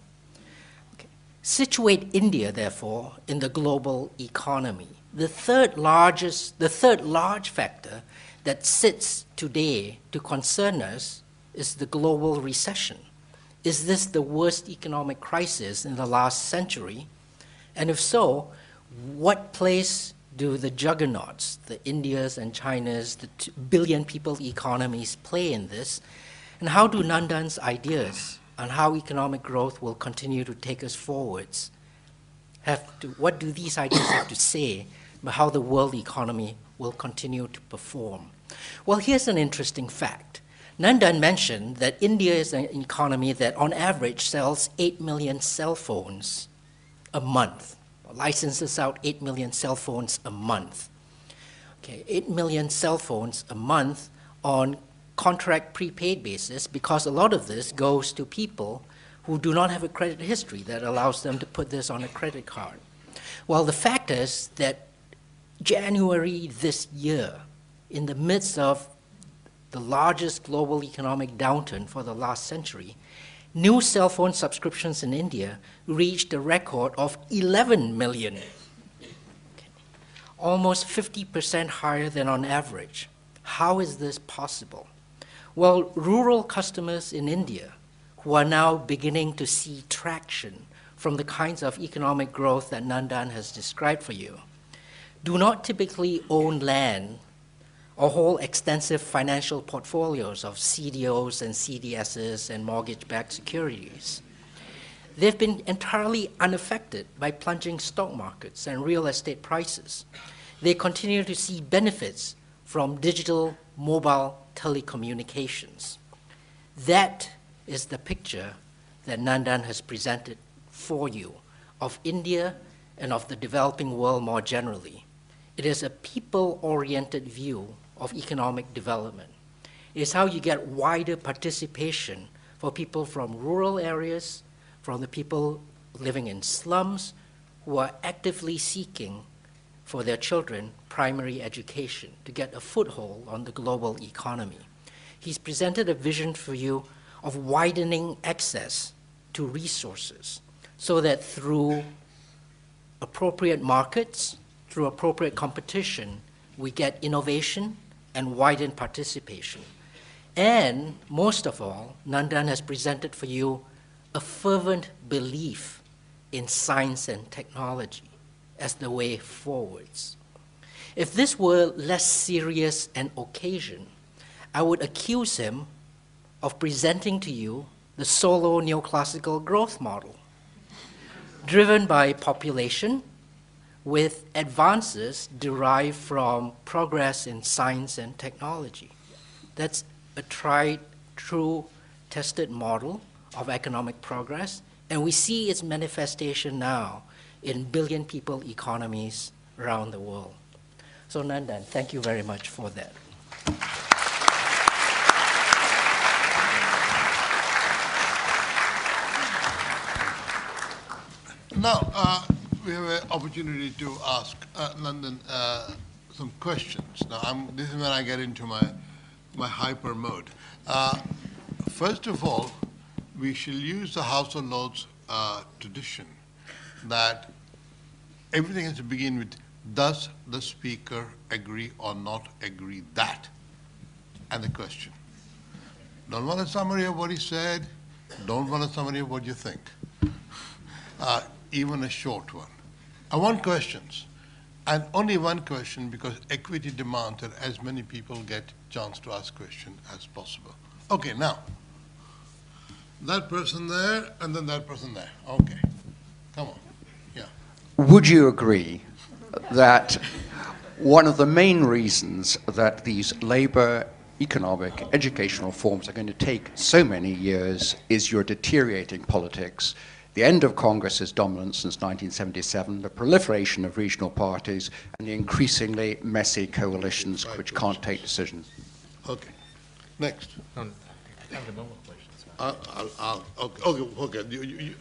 Speaker 3: Okay. Situate India, therefore, in the global economy. The third large factor that sits today to concern us is the global recession. Is this the worst economic crisis in the last century? And if so, what place do the juggernauts, the Indias and Chinas, the 2 billion people economies play in this? And how do Nandan's ideas on how economic growth will continue to take us forwards what do these ideas have to say about how the world economy will continue to perform? Well, here's an interesting fact. Nandan mentioned that India is an economy that on average sells 8 million cell phones a month, licenses out 8 million cell phones a month. Okay, 8 million cell phones a month on contract prepaid basis, because a lot of this goes to people who do not have a credit history that allows them to put this on a credit card. Well, the fact is that January this year, in the midst of the largest global economic downturn for the last century, new cell phone subscriptions in India reached a record of 11 million, almost 50% higher than on average. How is this possible? Well, rural customers in India, who are now beginning to see traction from the kinds of economic growth that Nandan has described for you, do not typically own land or hold extensive financial portfolios of CDOs and CDSs and mortgage-backed securities. They've been entirely unaffected by plunging stock markets and real estate prices. They continue to see benefits from digital mobile telecommunications. That is the picture that Nandan has presented for you of India and of the developing world more generally. It is a people-oriented view of economic development. It is how you get wider participation for people from rural areas, from the people living in slums who are actively seeking for their children primary education to get a foothold on the global economy. He's presented a vision for you of widening access to resources so that through appropriate markets, through appropriate competition, we get innovation and widened participation. And most of all, Nandan has presented for you a fervent belief in science and technology as the way forwards. If this were less serious an occasion, I would accuse him of presenting to you the solo neoclassical growth model, driven by population with advances derived from progress in science and technology. That's a tried, true, tested model of economic progress, and we see its manifestation now in billion people economies around the world. So Nandan, thank you very much for that.
Speaker 1: Now, we have an opportunity to ask Nandan some questions. Now, this is when I get into my hyper mode. First of all, we shall use the House of Lords tradition that everything has to begin with, does the speaker agree or not agree that? And the question. Don't want a summary of what he said, don't want a summary of what you think. Even a short one. I want questions, and only one question, because equity demands that as many people get chance to ask questions as possible. Okay, now, that person there, and then that person there. Okay, come on, yeah.
Speaker 4: Would you agree that one of the main reasons that these labor, economic, educational reforms are going to take so many years is your deteriorating politics, the end of Congress's dominance since 1977, the proliferation of regional parties, and the increasingly messy coalitions which can't take decisions?
Speaker 1: Okay, next.
Speaker 2: I can't remember questions.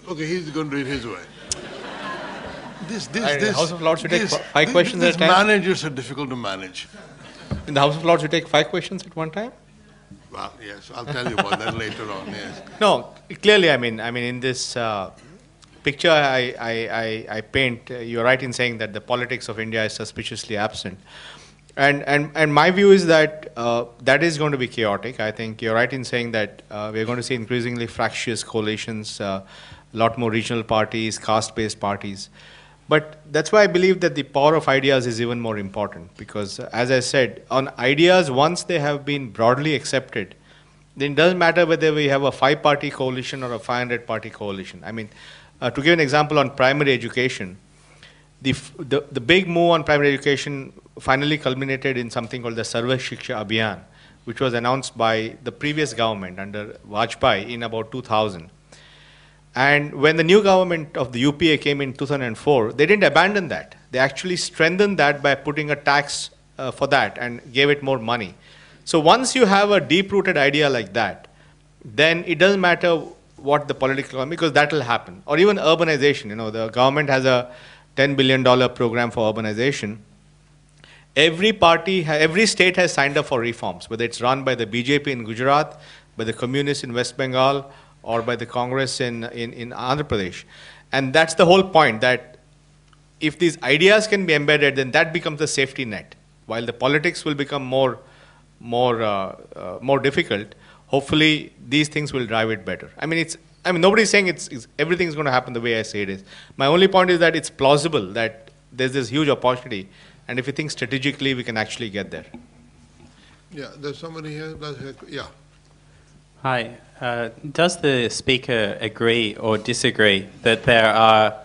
Speaker 1: Okay, he's going to do it his way.
Speaker 2: House of Lords, you take 5 questions at a time?
Speaker 1: Managers are difficult to manage.
Speaker 2: In the House of Lords, you take 5 questions at one time?
Speaker 1: Well, yes, I'll tell you about that later on, yes.
Speaker 2: No, clearly, I mean, in this picture I paint, you're right in saying that the politics of India is suspiciously absent. And my view is that that is going to be chaotic. I think you're right in saying that we're going to see increasingly fractious coalitions, a lot more regional parties, caste-based parties. But that's why I believe that the power of ideas is even more important, because as I said, on ideas, once they have been broadly accepted, then it doesn't matter whether we have a 5-party coalition or a 500-party coalition. I mean, to give an example on primary education, the big move on primary education finally culminated in something called the Sarva Shiksha Abhiyan, which was announced by the previous government under Vajpayee in about 2000. And when the new government of the UPA came in 2004, they didn't abandon that. They actually strengthened that by putting a tax for that and gave it more money. So once you have a deep-rooted idea like that, then it doesn't matter what the political, because that will happen. Or even urbanization, you know, the government has a $10 billion program for urbanization. Every party, every state has signed up for reforms, whether it's run by the BJP in Gujarat, by the communists in West Bengal, or by the Congress in Andhra Pradesh. And that's the whole point, that if these ideas can be embedded, then that becomes the safety net. While the politics will become more difficult, hopefully these things will drive it better. I mean, nobody's saying everything's going to happen the way I say it is. My only point is that it's plausible that there's this huge opportunity, and if we think strategically, we can actually get there.
Speaker 1: Yeah, there's somebody here. Yeah.
Speaker 5: Hi. Does the speaker agree or disagree that there are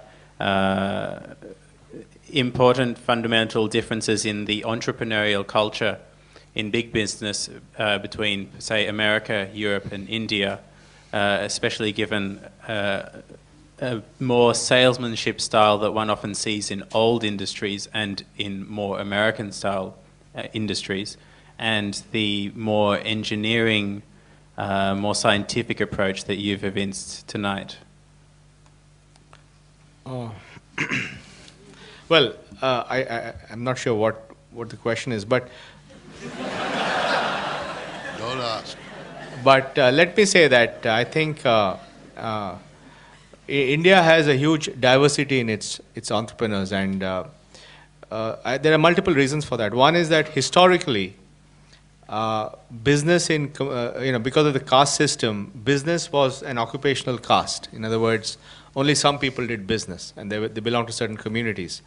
Speaker 5: important fundamental differences in the entrepreneurial culture in big business between, say, America, Europe, and India, especially given a more salesmanship style that one often sees in old industries and in more American style industries, and the more engineering, more scientific approach that you've evinced tonight?
Speaker 2: Well, I'm not sure what the question is, but
Speaker 1: Don't ask.
Speaker 2: But let me say that I think India has a huge diversity in its entrepreneurs, and there are multiple reasons for that. One is that historically, business because of the caste system, business was an occupational caste. In other words, only some people did business, and they belong to certain communities.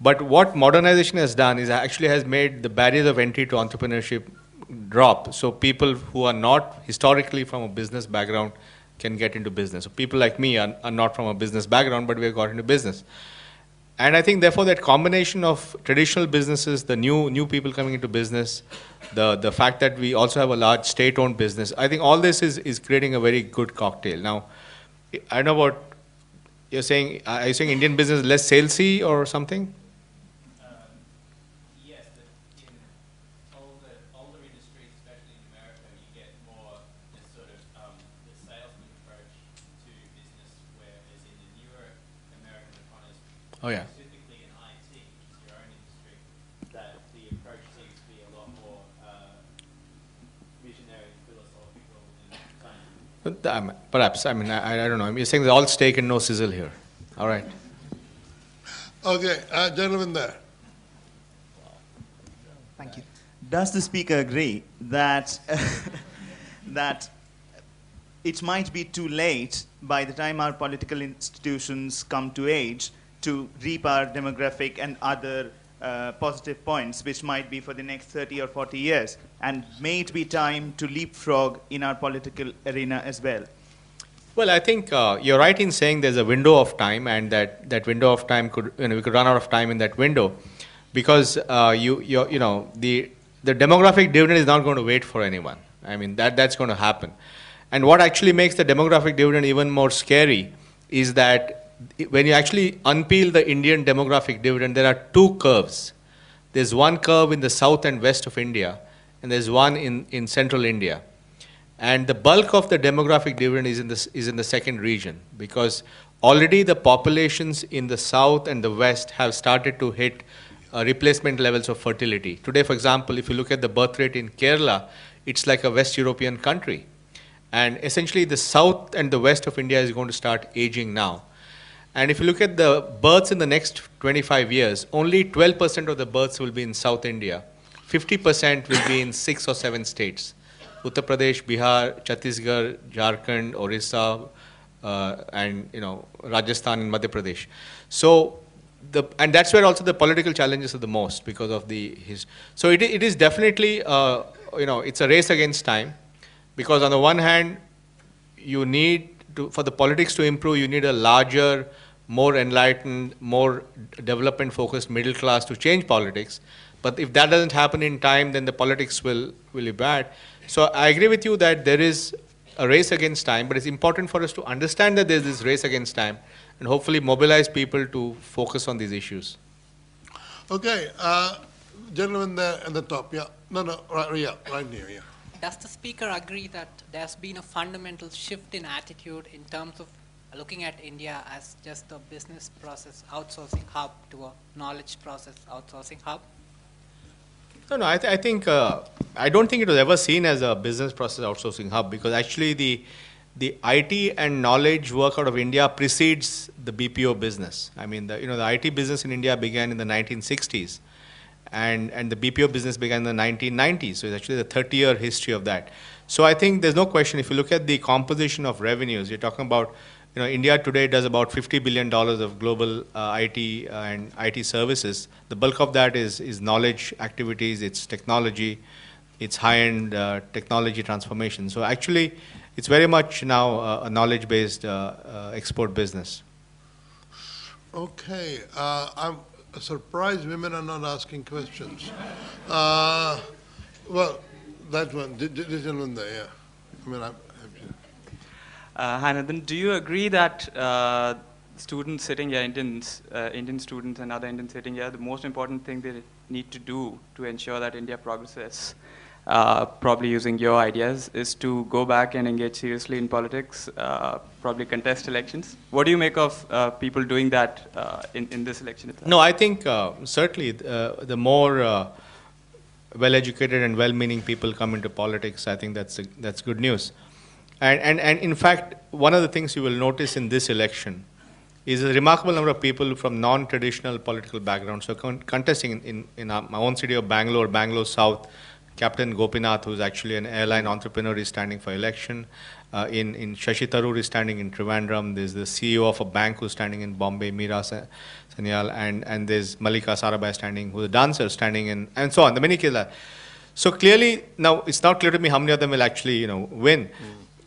Speaker 2: But what modernization has done is actually has made the barriers of entry to entrepreneurship drop. So people who are not historically from a business background can get into business. So people like me are not from a business background, but we have got into business. And I think, therefore, that combination of traditional businesses, the new people coming into business, the fact that we also have a large state-owned business, I think all this is creating a very good cocktail. Now, I don't know what you're saying. Are you saying Indian business is less salesy or something?
Speaker 5: Yes, in older industries, especially in America, you get more this sort of the salesman approach to business, whereas in the newer American economies,
Speaker 2: Oh, yeah.
Speaker 5: specifically in IT, which is your own industry, that the approach seems to be a lot more visionary, philosophical, and scientific.
Speaker 2: Perhaps. I mean, I don't know. You're saying all steak and no sizzle here. All right.
Speaker 1: Okay, gentleman there.
Speaker 6: Thank you. Does the speaker agree that that it might be too late by the time our political institutions come to age to reap our demographic and other positive points, which might be for the next 30 or 40 years? And may it be time to leapfrog in our political arena as well?
Speaker 2: Well, I think you're right in saying there's a window of time, and that window of time we could run out of time in that window, because the demographic dividend is not going to wait for anyone. I mean, that's going to happen. And what actually makes the demographic dividend even more scary is that when you actually unpeel the Indian demographic dividend, there are two curves. There's one curve in the south and west of India, and there's one in central India. And the bulk of the demographic dividend is in the second region, because already the populations in the south and the west have started to hit replacement levels of fertility. Today, for example, if you look at the birth rate in Kerala, it's like a West European country. And essentially the south and the west of India is going to start aging now. And if you look at the births in the next 25 years, only 12% of the births will be in South India. 50% will be in 6 or 7 states. Uttar Pradesh, Bihar, Chhattisgarh, Jharkhand, Orissa, and Rajasthan and Madhya Pradesh. So, and that's where also the political challenges are the most, because of so it is definitely it's a race against time, because on the one hand, you need for the politics to improve, you need a larger, more enlightened, more development-focused middle class to change politics. But if that doesn't happen in time, then the politics will be bad. So I agree with you that there is a race against time, but it's important for us to understand that there's this race against time and hopefully mobilize people to focus on these issues.
Speaker 1: Okay, gentleman there at the top, yeah. No, right here, yeah.
Speaker 7: does the speaker agree that there's been a fundamental shift in attitude in terms of looking at India as just a business process outsourcing hub to a knowledge process outsourcing hub?
Speaker 2: No, no, I think, I don't think it was ever seen as a business process outsourcing hub, because actually the IT and knowledge work out of India precedes the BPO business. I mean, the IT business in India began in the 1960s, and the BPO business began in the 1990s. So it's actually the 30-year history of that. So I think there's no question, if you look at the composition of revenues, you're talking about, India today does about $50 billion of global IT and IT services. The bulk of that is knowledge activities, it's technology, it's high-end technology transformation. So actually, it's very much now a knowledge-based export business.
Speaker 1: Okay, I'm surprised women are not asking questions. Well, that one, this gentleman there, yeah. I mean,
Speaker 8: Hi, Nandan. Do you agree that students sitting here, Indian students and other Indians sitting here, the most important thing they need to do to ensure that India progresses, probably using your ideas, is to go back and engage seriously in politics, probably contest elections? What do you make of people doing that in this election itself?
Speaker 2: No, I think certainly the more well-educated and well-meaning people come into politics, I think that's good news. And in fact, one of the things you will notice in this election is a remarkable number of people from non-traditional political backgrounds. So contesting in my own city of Bangalore South, Captain Gopinath, who's actually an airline entrepreneur, is standing for election. In Shashi Tharoor is standing in Trivandrum. There's the CEO of a bank who's standing in Bombay, Meera Sanyal, and there's Malika Sarabhai standing, who's a dancer standing in, and so on. The many cases. So clearly, now it's not clear to me how many of them will actually, win.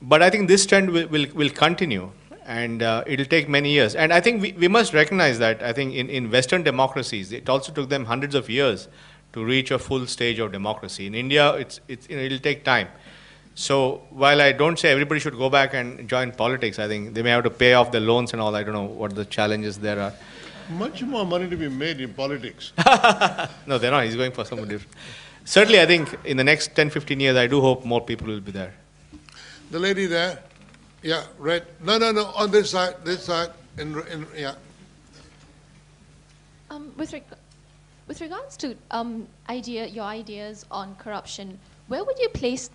Speaker 2: But I think this trend will continue, and it'll take many years. And I think we must recognize that, I think in Western democracies, it also took them hundreds of years to reach a full stage of democracy. In India, it'll take time. So while I don't say everybody should go back and join politics, I think they may have to pay off their loans and all. I don't know what the challenges there are.
Speaker 1: much more money to be made in politics.
Speaker 2: No, they're not. He's going for something different. Certainly, I think in the next 10, 15 years, I do hope more people will be there.
Speaker 1: The lady there, yeah, right. No, on this side, yeah.
Speaker 9: With regards to your ideas on corruption, where would you place?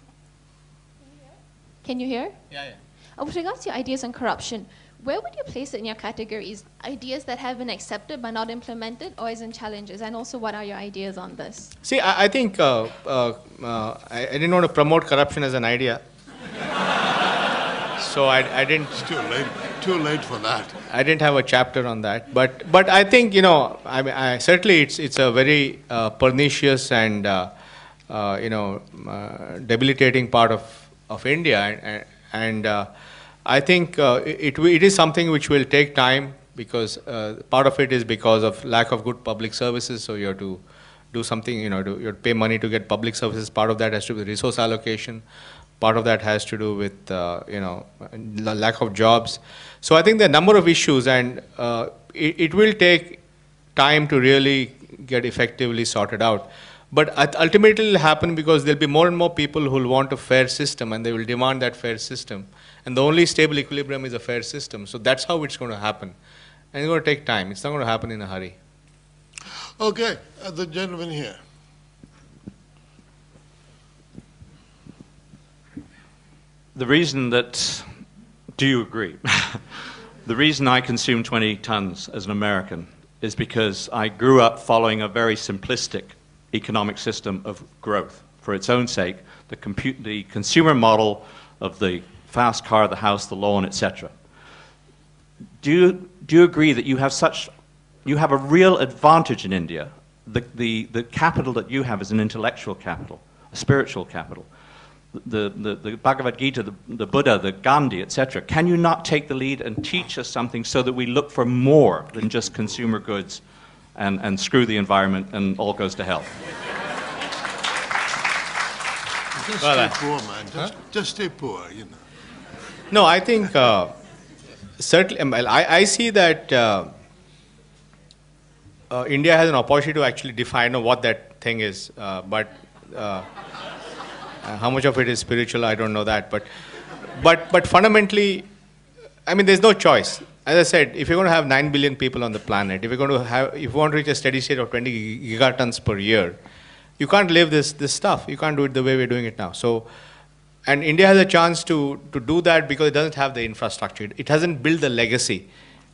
Speaker 9: Can you hear?
Speaker 2: Yeah.
Speaker 9: With regards to your ideas on corruption, where would you place it in your categories? Ideas that have been accepted but not implemented, or as in challenges? And also, what are your ideas on this?
Speaker 2: See, I think I didn't want to promote corruption as an idea. So I didn't.
Speaker 1: It's too late for that.
Speaker 2: I didn't have a chapter on that, but I think certainly it's a very pernicious and debilitating part of India, and I think it is something which will take time, because part of it is because of lack of good public services. So you have to do something. You have to pay money to get public services. Part of that has to do with resource allocation. Part of that has to do with lack of jobs. So I think there are a number of issues, and it will take time to really get effectively sorted out. But ultimately it will happen because there will be more and more people who will want a fair system, and they will demand that fair system. And the only stable equilibrium is a fair system. So that's how it's going to happen. And it's going to take time. It's not going to happen in a hurry.
Speaker 1: Okay, the gentleman here.
Speaker 10: The reason that, do you agree? The reason I consume 20 tons as an American is because I grew up following a very simplistic economic system of growth for its own sake, the consumer model of the fast car, the house, the loan, etc. Do you agree that you have a real advantage in India? The capital that you have is an intellectual capital, a spiritual capital. The Bhagavad Gita, the Buddha, the Gandhi, etc. Can you not take the lead and teach us something so that we look for more than just consumer goods and screw the environment and all goes to hell?
Speaker 1: Just stay poor, man. Just stay poor,
Speaker 2: No, I think certainly, I see that India has an opportunity to actually define what that thing is, but How much of it is spiritual, I don't know that. But fundamentally, I mean, there's no choice. As I said, if you're going to have 9 billion people on the planet, if you want to reach a steady state of 20 gigatons per year, you can't live this stuff. You can't do it the way we're doing it now. So, and India has a chance to do that because it doesn't have the infrastructure. It hasn't built the legacy.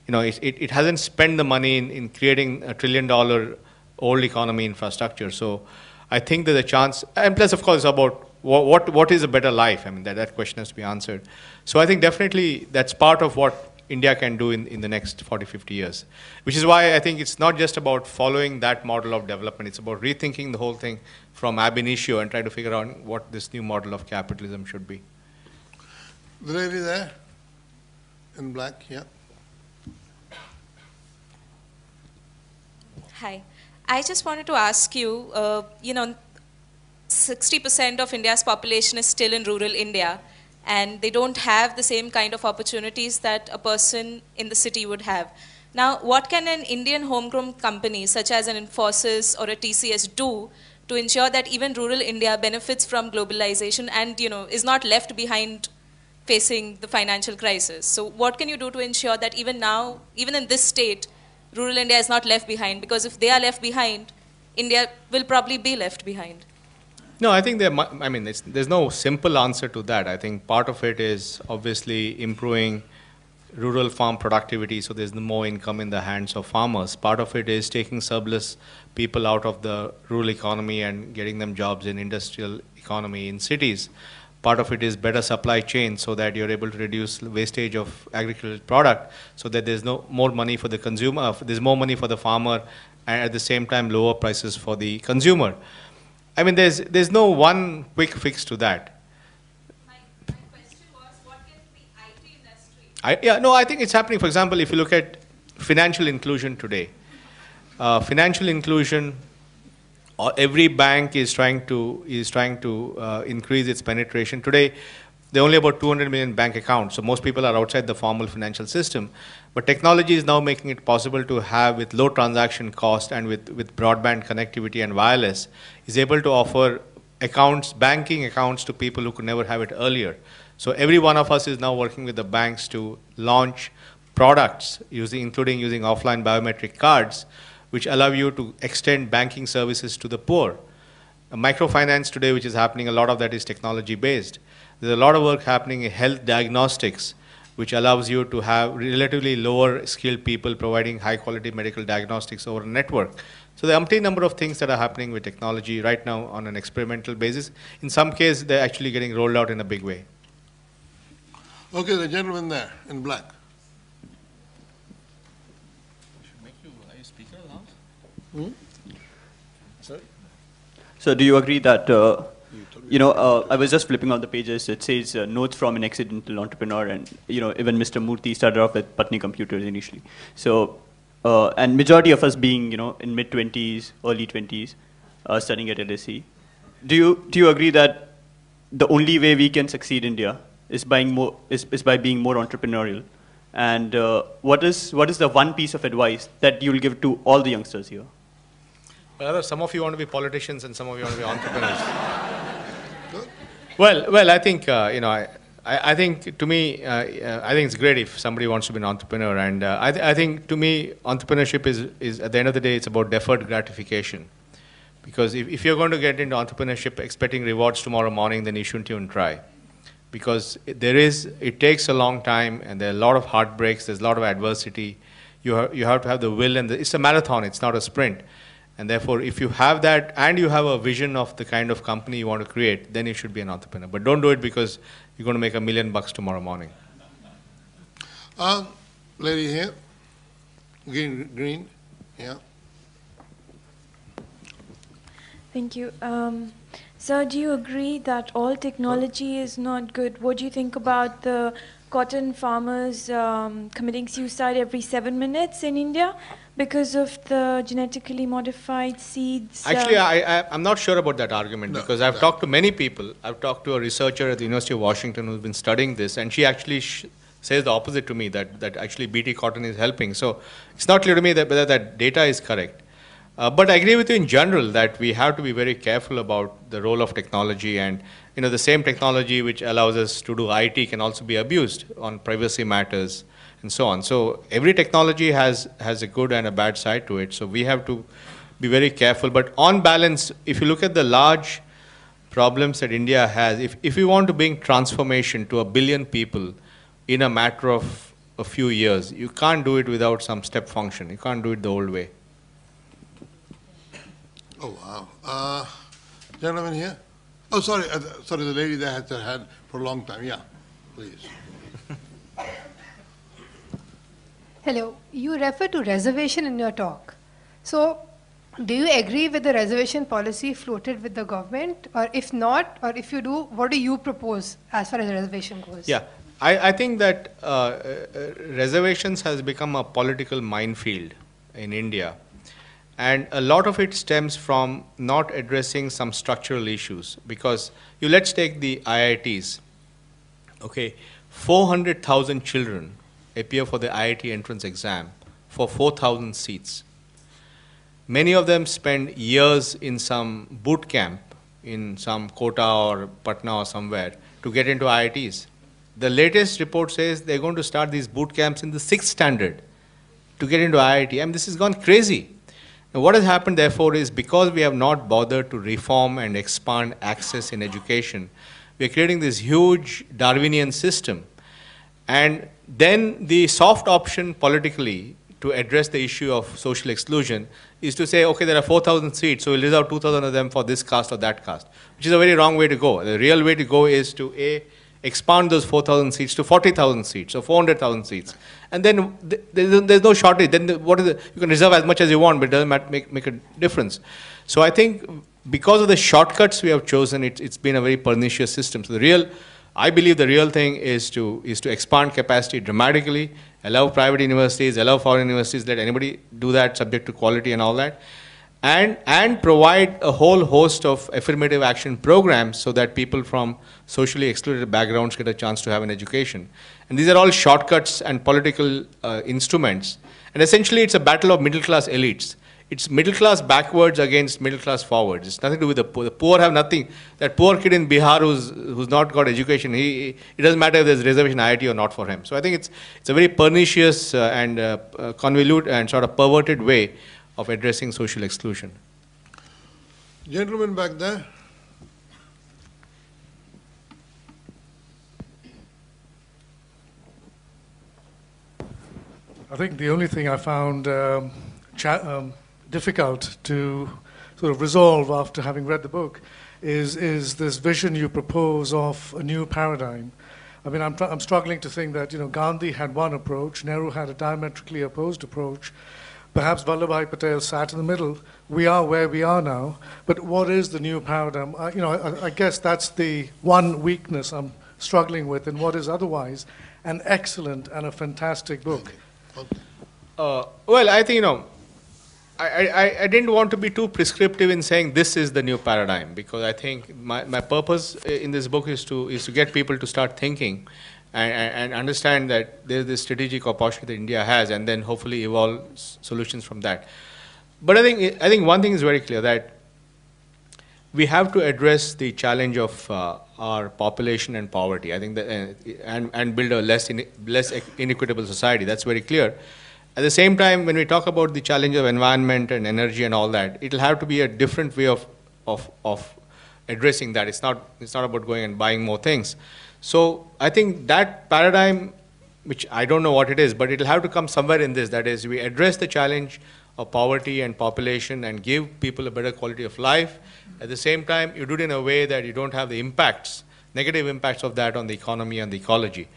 Speaker 2: You know, it hasn't spent the money in creating $1 trillion old economy infrastructure. So I think there's a chance, and plus, of course, about what is a better life? I mean, that question has to be answered. So I think definitely that's part of what India can do in the next 40, 50 years, which is why I think it's not just about following that model of development. It's about rethinking the whole thing from ab initio and trying to figure out what this new model of capitalism should be.
Speaker 1: The lady there in black, yeah.
Speaker 11: Hi. I just wanted to ask you, 60% of India's population is still in rural India, and they don't have the same kind of opportunities that a person in the city would have. Now, what can an Indian homegrown company, such as an Infosys or a TCS, do to ensure that even rural India benefits from globalization and, is not left behind facing the financial crisis? So what can you do to ensure that even now, even in this state, rural India is not left behind? Because if they are left behind, India will probably be left behind.
Speaker 2: No, I think there's no simple answer to that. I think part of it is obviously improving rural farm productivity so there's more income in the hands of farmers. Part of it is taking surplus people out of the rural economy and getting them jobs in industrial economy in cities. Part of it is better supply chain so that you're able to reduce wastage of agricultural product so that there's more money for the consumer, there's more money for the farmer, and at the same time lower prices for the consumer. I mean, there's no one quick fix to that.
Speaker 11: My question was, what can the IT industry?
Speaker 2: I think it's happening. For example, if you look at financial inclusion today, financial inclusion, every bank is trying to increase its penetration. Today, there are only about 200 million bank accounts, so most people are outside the formal financial system. But technology is now making it possible to have, with low transaction cost and with broadband connectivity and wireless, is able to offer accounts, banking accounts to people who could never have it earlier. So every one of us is now working with the banks to launch products, including using offline biometric cards, which allow you to extend banking services to the poor. Microfinance today, which is happening, a lot of that is technology based. There's a lot of work happening in health diagnostics, which allows you to have relatively lower skilled people providing high quality medical diagnostics over a network. So there are umpteen number of things that are happening with technology right now on an experimental basis. In some cases, they're actually getting rolled out in a big way.
Speaker 1: Okay, the gentleman there in black.
Speaker 12: Are you speaker allowed?
Speaker 1: Sorry?
Speaker 12: So do you agree that, I was just flipping on the pages, it says notes from an accidental entrepreneur, and, even Mr. Murthy started off with Patni Computers initially. So, and majority of us being, in mid-20s, early 20s, studying at LSE, do you agree that the only way we can succeed in India is by being more entrepreneurial? And what is the one piece of advice that you will give to all the youngsters here?
Speaker 2: Well, some of you want to be politicians and some of you want to be entrepreneurs. Well, I think, I think to me, I think it's great if somebody wants to be an entrepreneur. And I think to me, entrepreneurship is, at the end of the day, it's about deferred gratification. Because if you're going to get into entrepreneurship expecting rewards tomorrow morning, then you shouldn't even try. Because it takes a long time, and there are a lot of heartbreaks, there's a lot of adversity. You have to have the will, and it's a marathon, it's not a sprint. And therefore, if you have that, and you have a vision of the kind of company you want to create, then you should be an entrepreneur. But don't do it because you're going to make $1 million tomorrow morning.
Speaker 1: Lady here, green, yeah.
Speaker 13: Thank you. Sir, do you agree that all technology is not good? What do you think about the cotton farmers committing suicide every 7 minutes in India because of the genetically modified seeds?
Speaker 2: Actually, I'm not sure about that argument because I've talked to many people. I've talked to a researcher at the University of Washington who's been studying this, and she actually says the opposite to me, that actually BT cotton is helping. So it's not clear to me that whether that data is correct. But I agree with you in general that we have to be very careful about the role of technology. And the same technology which allows us to do IT can also be abused on privacy matters and so on. So every technology has a good and a bad side to it. So we have to be very careful. But on balance, if you look at the large problems that India has, if we want to bring transformation to 1 billion people in a matter of a few years, you can't do it without some step function. You can't do it the old way.
Speaker 1: Oh, wow. Gentleman here? Oh, sorry, sorry, the lady that has her hand for a long time. Yeah, please.
Speaker 14: Hello. You refer to reservation in your talk. So, do you agree with the reservation policy floated with the government? Or if not, or if you do, what do you propose as far as reservation goes?
Speaker 2: Yeah, I think that reservations has become a political minefield in India. And a lot of it stems from not addressing some structural issues. Because let's take the IITs. Okay, 400,000 children appear for the IIT entrance exam for 4,000 seats. Many of them spend years in some boot camp in some Kota or Patna or somewhere to get into IITs. The latest report says they're going to start these boot camps in the 6th standard to get into IIT. I mean, this has gone crazy. Now, what has happened, therefore, is because we have not bothered to reform and expand access in education, we are creating this huge Darwinian system. And then the soft option politically to address the issue of social exclusion is to say, okay, there are 4,000 seats, so we'll reserve 2,000 of them for this caste or that caste, which is a very wrong way to go. The real way to go is to, expand those 4,000 seats to 40,000 seats or 400,000 seats. And then there's no shortage. Then you can reserve as much as you want, but it doesn't make a difference. So I think because of the shortcuts we have chosen, it's been a very pernicious system. So I believe the real thing is to expand capacity dramatically, allow private universities, allow foreign universities, let anybody do that subject to quality and all that, and provide a whole host of affirmative action programs so that people from socially excluded backgrounds get a chance to have an education. And these are all shortcuts and political instruments. And essentially, it's a battle of middle-class elites. It's middle-class backwards against middle-class forwards. It's nothing to do with the poor. The poor have nothing. That poor kid in Bihar who's not got education, it doesn't matter if there's reservation IIT or not for him. So I think it's a very pernicious and convoluted and sort of perverted way of addressing social exclusion.
Speaker 1: Gentleman back there.
Speaker 15: I think the only thing I found difficult to sort of resolve after having read the book is this vision you propose of a new paradigm. I mean, I'm struggling to think that, Gandhi had one approach, Nehru had a diametrically opposed approach. Perhaps Vallabhbhai Patel sat in the middle. We are where we are now. But what is the new paradigm? I guess that's the one weakness I'm struggling with in what is otherwise an excellent and a fantastic book.
Speaker 2: Well, I think, I didn't want to be too prescriptive in saying this is the new paradigm, because I think my purpose in this book is to get people to start thinking and understand that there's this strategic opportunity that India has, and then hopefully evolve solutions from that. But I think one thing is very clear, that we have to address the challenge of our population and poverty. I think that, and build a less inequitable society. That's very clear. At the same time, when we talk about the challenge of environment and energy and all that, it'll have to be a different way of addressing that. It's not about going and buying more things. So I think that paradigm, which I don't know what it is, but it'll have to come somewhere in this. That is, we address the challenge of poverty and population and give people a better quality of life. At the same time, you do it in a way that you don't have the impacts, negative impacts of that on the economy and the ecology.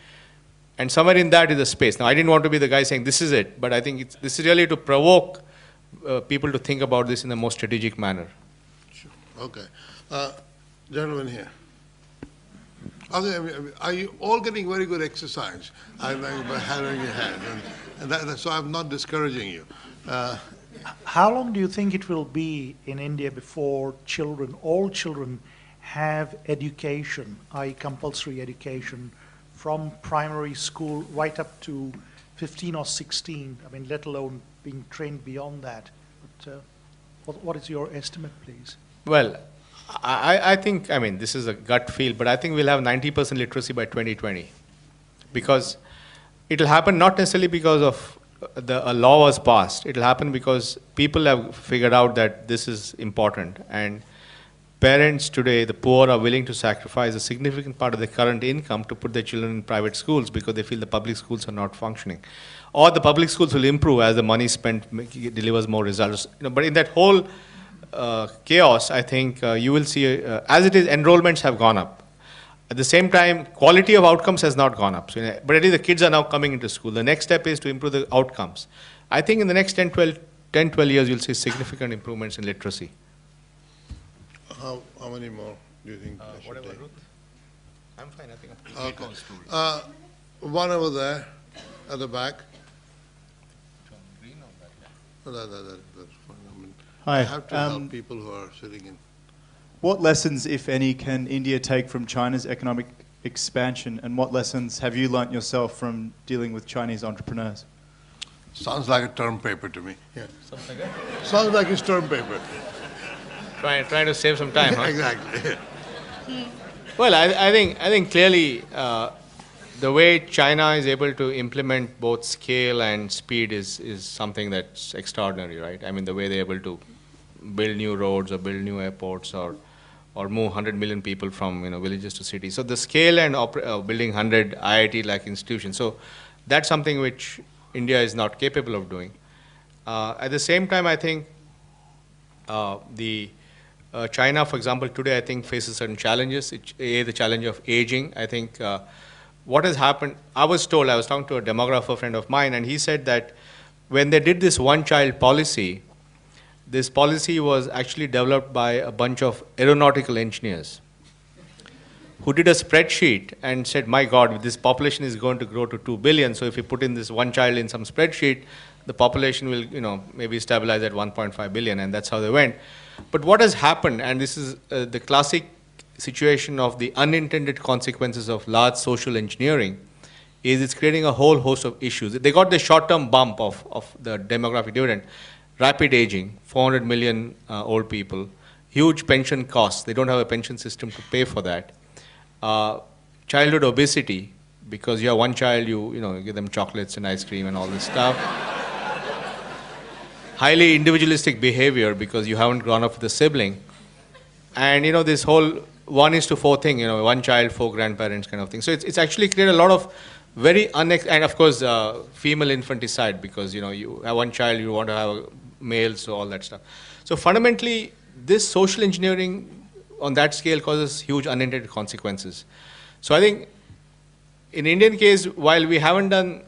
Speaker 2: And somewhere in that is a space. Now, I didn't want to be the guy saying this is it, but I think this is really to provoke people to think about this in a more strategic manner.
Speaker 1: Sure. Okay. Gentleman here. Are you all getting very good exercise? By having your hand, so I'm not discouraging you.
Speaker 16: How long do you think it will be in India before all children have education, i.e. compulsory education, from primary school right up to 15 or 16, let alone being trained beyond that? But, what is your estimate, please?
Speaker 2: Well, I think, I mean, this is a gut feel, but I think we'll have 90% literacy by 2020. Because it will happen not necessarily because of a law was passed. It will happen because people have figured out that this is important. And parents today, the poor, are willing to sacrifice a significant part of their current income to put their children in private schools because they feel the public schools are not functioning. Or the public schools will improve as the money spent delivers more results. But in that whole chaos, I think you will see, as it is, enrollments have gone up. At the same time, quality of outcomes has not gone up. So, but at least the kids are now coming into school. The next step is to improve the outcomes. I think in the next 10, 12 years, you'll see significant improvements in literacy.
Speaker 1: How many more do you think?
Speaker 2: Whatever, Ruth. I'm fine, I think.
Speaker 1: Okay. One over there, at the back. That's fine. I mean,
Speaker 17: Hi.
Speaker 1: I have to help people who are sitting in.
Speaker 17: What lessons, if any, can India take from China's economic expansion, and what lessons have you learnt yourself from dealing with Chinese entrepreneurs?
Speaker 1: Sounds like a term paper to me. Yeah.
Speaker 2: Something like that?
Speaker 1: Sounds like his term paper.
Speaker 2: Trying to save some time, huh?
Speaker 1: Exactly.
Speaker 2: Well, I think clearly the way China is able to implement both scale and speed is something that's extraordinary, right? I mean, the way they're able to build new roads or build new airports or move 100 million people from villages to cities. So the scale and building 100 IIT-like institutions. So that's something which India is not capable of doing. At the same time, I think China, for example, today I think faces certain challenges. The challenge of aging. I think what has happened, I was talking to a demographer friend of mine, and he said that when they did this one-child policy, this policy was actually developed by a bunch of aeronautical engineers who did a spreadsheet and said, my God, this population is going to grow to 2 billion, so if you put in this one child in some spreadsheet, the population will maybe stabilize at 1.5 billion, and that's how they went. But what has happened, and this is the classic situation of the unintended consequences of large social engineering, is it's creating a whole host of issues. They got the short-term bump of the demographic dividend. Rapid aging, 400 million old people, huge pension costs. They don't have a pension system to pay for that. Childhood obesity, because you have one child, you give them chocolates and ice cream and all this stuff. Highly individualistic behavior because you haven't grown up with a sibling. And this whole 1:4 thing, one child, 4 grandparents kind of thing. So it's actually created a lot of very and of course female infanticide, because you have one child, you want to have a male, so all that stuff. So fundamentally, this social engineering on that scale causes huge unintended consequences. So I think in Indian case, while we haven't done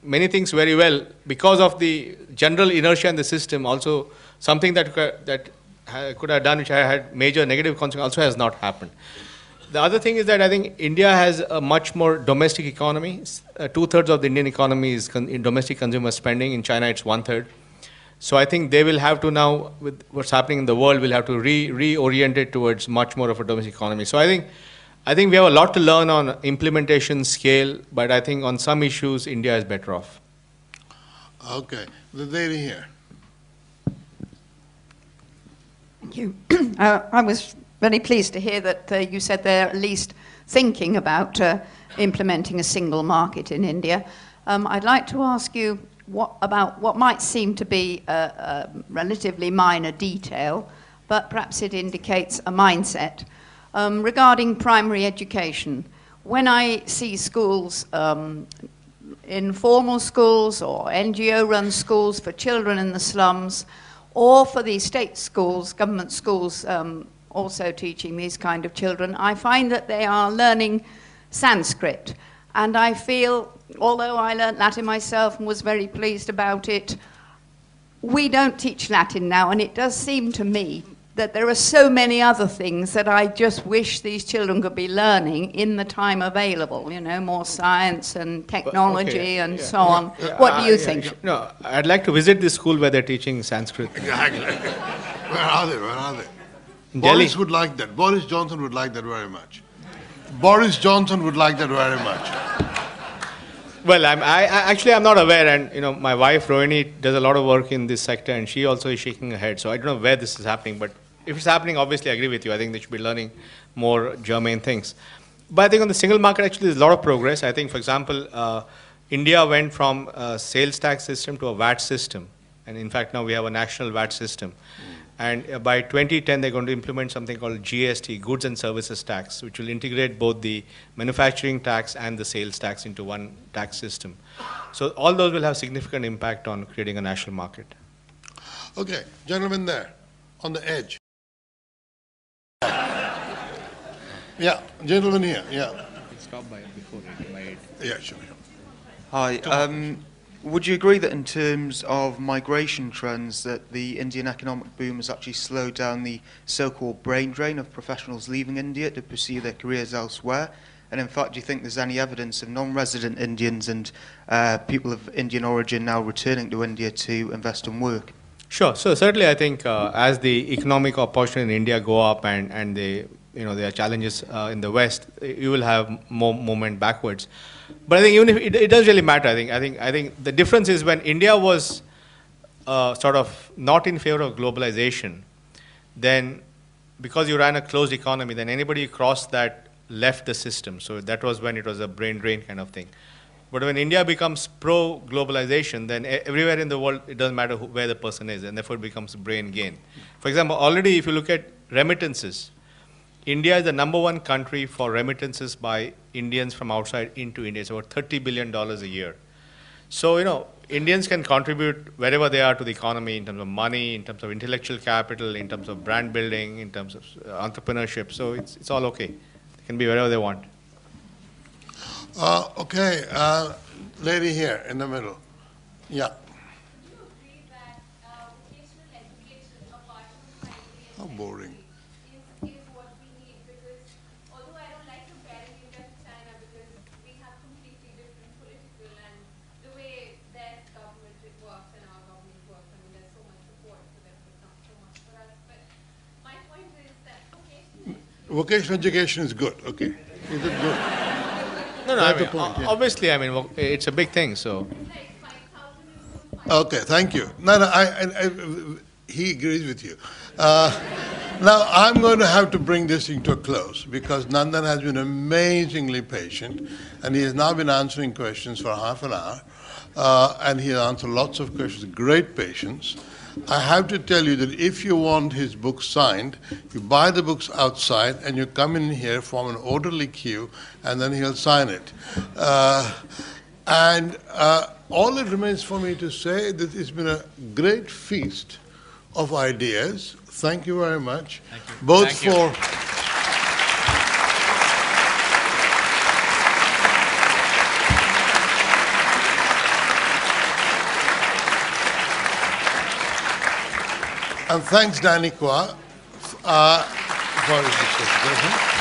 Speaker 2: many things very well, because of the general inertia in the system, also something that could have done which had major negative consequences also has not happened. The other thing is that I think India has a much more domestic economy. 2/3 of the Indian economy is in domestic consumer spending. In China, it's 1/3. So I think they will have to now, with what's happening in the world, will have to reorient it towards much more of a domestic economy. So I think we have a lot to learn on implementation, scale, but I think on some issues, India is better off.
Speaker 1: Okay, the lady here.
Speaker 18: Thank you. I was very pleased to hear that you said they're at least thinking about implementing a single market in India. I'd like to ask you about what might seem to be a relatively minor detail, but perhaps it indicates a mindset. Regarding primary education, when I see schools, informal schools or NGO-run schools for children in the slums, or for the state schools, government schools also teaching these kind of children, I find that they are learning Sanskrit. And I feel, although I learnt Latin myself and was very pleased about it, we don't teach Latin now, and it does seem to me that there are so many other things that I just wish these children could be learning in the time available, more science and technology and so on. What do you think?
Speaker 2: No, I'd like to visit the school where they're teaching Sanskrit.
Speaker 1: Exactly. Where are they?
Speaker 2: Delhi.
Speaker 1: Boris would like that. Boris Johnson would like that very much. Boris Johnson would like that very much.
Speaker 2: Well, I'm not aware, and my wife Rohini does a lot of work in this sector, and she also is shaking her head. So I don't know where this is happening, but if it's happening, obviously I agree with you. I think they should be learning more germane things. But I think on the single market, actually, there's a lot of progress. I think, for example, India went from a sales tax system to a VAT system. And in fact, now we have a national VAT system. And by 2010, they're going to implement something called GST, Goods and Services Tax, which will integrate both the manufacturing tax and the sales tax into one tax system. So all those will have significant impact on creating a national market.
Speaker 1: Okay, gentlemen there, on the edge. Yeah, gentleman here, yeah.
Speaker 2: Stop by before it.
Speaker 1: Yeah, sure.
Speaker 19: Hi. Would you agree that in terms of migration trends that the Indian economic boom has actually slowed down the so-called brain drain of professionals leaving India to pursue their careers elsewhere? And in fact, do you think there's any evidence of non-resident Indians and people of Indian origin now returning to India to invest and work?
Speaker 2: Sure. So certainly I think as the economic opportunity in India go up and there are challenges in the West, you will have more movement backwards. But I think even if it doesn't really matter, I think the difference is when India was sort of not in favor of globalization, then because you ran a closed economy, then anybody who crossed that left the system. So that was when it was a brain drain kind of thing. But when India becomes pro-globalization, then everywhere in the world, it doesn't matter where the person is, and therefore it becomes brain gain. For example, already if you look at remittances, India is the #1 country for remittances by Indians from outside into India. It's about $30 billion a year. So, Indians can contribute wherever they are to the economy in terms of money, in terms of intellectual capital, in terms of brand building, in terms of entrepreneurship. So it's all okay. They can be wherever they want.
Speaker 1: Okay, lady here in the middle. Yeah. How boring. Vocational education is good, okay. Is it good?
Speaker 2: No, obviously, it's a big thing, so.
Speaker 1: Okay, thank you. No, he agrees with you. Now, I'm going to have to bring this thing to a close because Nandan has been amazingly patient and he has now been answering questions for half an hour and he has answered lots of questions, great patience. I have to tell you that if you want his book signed, you buy the books outside and you come in here, form an orderly queue, and then he'll sign it. All it remains for me to say that it's been a great feast of ideas. Thank you very much.
Speaker 2: Thank you.
Speaker 1: Both
Speaker 2: Thank you.
Speaker 1: for... And thanks, Danikwa, for his discussion.